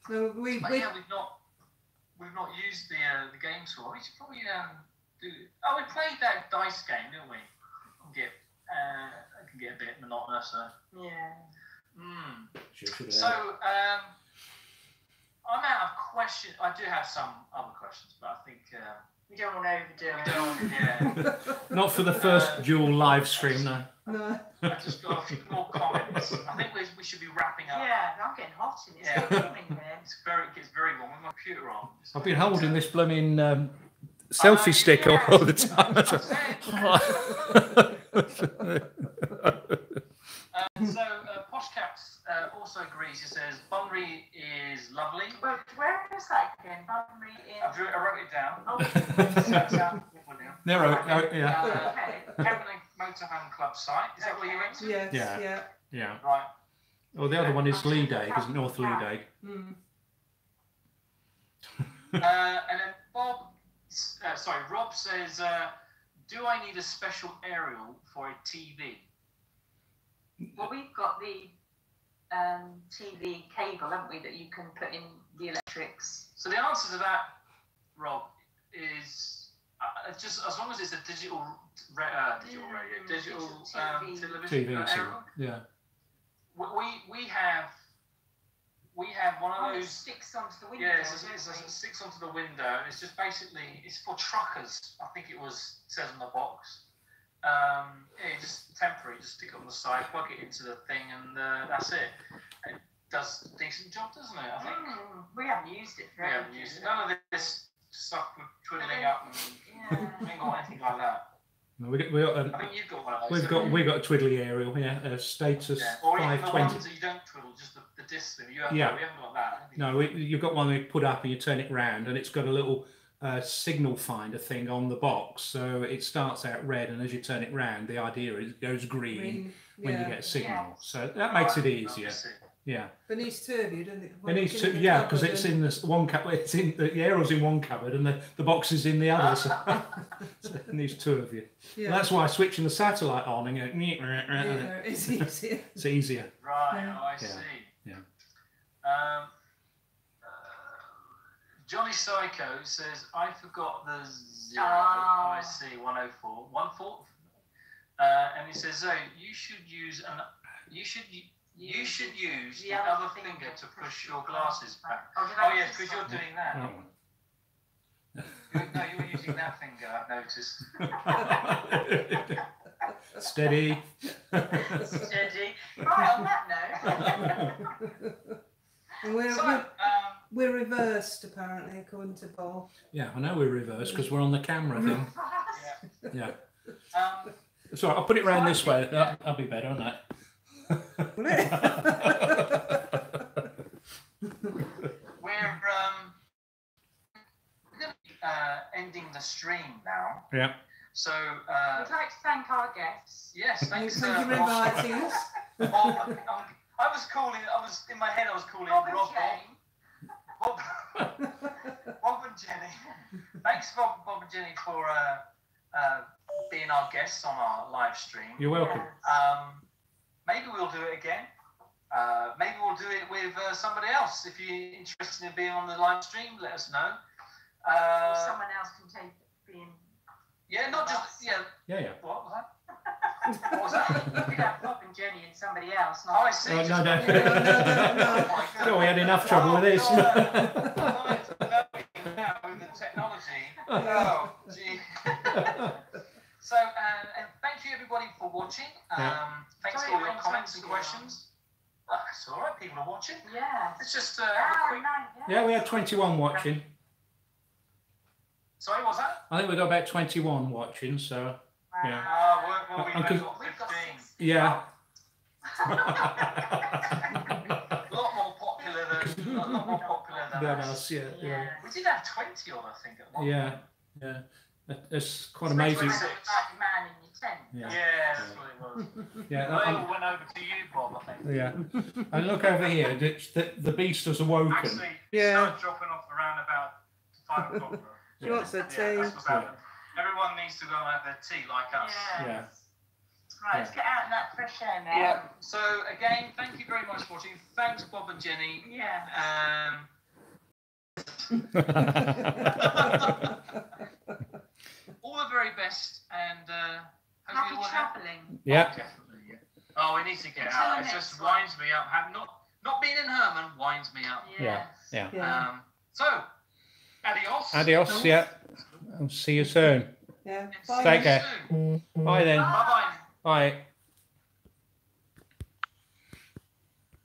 So we've not used the games for. We should probably do. Oh, we played that dice game, didn't we? It can get a bit monotonous. Yeah. So I'm out of questions. I do have some other questions, but I think We don't want to overdo it. Yeah. Not for the first dual live stream, no. No. I've just got a few more comments. I think we should be wrapping up. Yeah, I'm getting hot in it. It's Yeah. morning there. It gets very warm with my computer on. I've been holding this blooming selfie stick all the time. So Poshcaps also agrees. He says Bunbury is lovely. But where is that again? Bunbury in... I wrote it down. Oh, Narrow, yeah. okay. Heavenly Motorhome Club site. Is that where you went to? Yes, Yeah. yeah. Yeah. Right. Well, the other one is Lead Egg, isn't North Lead Egg? Mm. And then Rob says, do I need a special aerial for a TV? Well, we've got the TV cable, haven't we, that you can put in the electrics. So the answer to that, Rob, is just as long as it's a digital television TV, aerial. yeah. We have one of those sticks onto the window. Yeah, it sticks onto the window. It's just basically it's for truckers. I think it says on the box. Just temporary. Just stick it on the side, plug it into the thing, and that's it. It does a decent job, doesn't it? I think. We haven't used it. We haven't used it. None of this stuff with twiddling up and we ain't got anything like that. No, we got, I think you've got one of those. we've got a twiddly aerial, yeah. Status Or even the 520. ones that you don't twiddle, just the disc thing. We haven't got that. No, you've got one that you put up and you turn it round, and it's got a little signal finder thing on the box. So it starts out red, and as you turn it round, the idea is it goes green when you get a signal. So that makes it easier. Yeah. But it needs two of you, doesn't it? It needs two, yeah, because it's in this one cupboard. It's in the aerial's in one cupboard, and the box is in the other. So it needs two of you. Yeah. Well, that's why switching the satellite on and going, It's easier. it's easier. Right, Yeah. I see. Yeah. Johnny Psycho says, I forgot the 0. Oh. I see 104. 14. And he says, Zoe, you should use the other finger to push your glasses back. Oh yes, because you're doing that. No, you're using that finger, I've noticed. Steady. Steady. Right, on that note. We're reversed, apparently, according to Bob. Yeah, I know we're reversed because we're on the camera thing. Yeah. Sorry, I'll put it round this way. That'll be better, won't it? We're ending the stream now. Yeah. So We'd like to thank our guests. yes, thanks. Thank you for inviting us. Bob, I was in my head. I was calling Bob Rob. and Jane. Bob and Jenny. Thanks, Bob and Jenny, for being our guests on our live stream. You're welcome. Maybe we'll do it again. Maybe we'll do it with somebody else. If you're interested in being on the live stream, let us know. Or someone else can take being. Yeah, not just Yeah. What was that? What was that? You could have Bob and Jenny and somebody else. Oh, I see. No. Oh my God. We had enough trouble with this. With the technology. Oh, gee. So, and thank you everybody for watching. Thanks for all your comments and questions. It's all right, people are watching. Yeah. It's just a quick. Yeah, we had 21 watching. Sorry, what was that? I think we got about 21 watching, so yeah. Well, we've got 15. Yeah. A lot more popular than us, yeah. We did have 20 on, I think, at one point. Yeah. It's quite amazing. Like the man in your tent. Yeah, that's what it was. Yeah. They all went over to you, Bob, I think. Yeah. And look over here, the beast has awoken. Actually, it started dropping off around about 5 o'clock. She wants her tea. That's what's happened. Everyone needs to go and have their tea like us. Yeah. Right, let's get out in that fresh air now. Yeah. So again, thank you very much for watching. Thanks, Bob and Jenny. Yeah. All the very best, and Happy travelling. Yeah. Definitely. Yeah. Oh, we need to get Until out. the It next just one. winds me up. Not being in Herman winds me up. Yes. Yeah. Yeah. So, adios. Adios, yeah. I'll see you soon. Yeah. Take care. Soon. Bye then. Bye bye. Bye.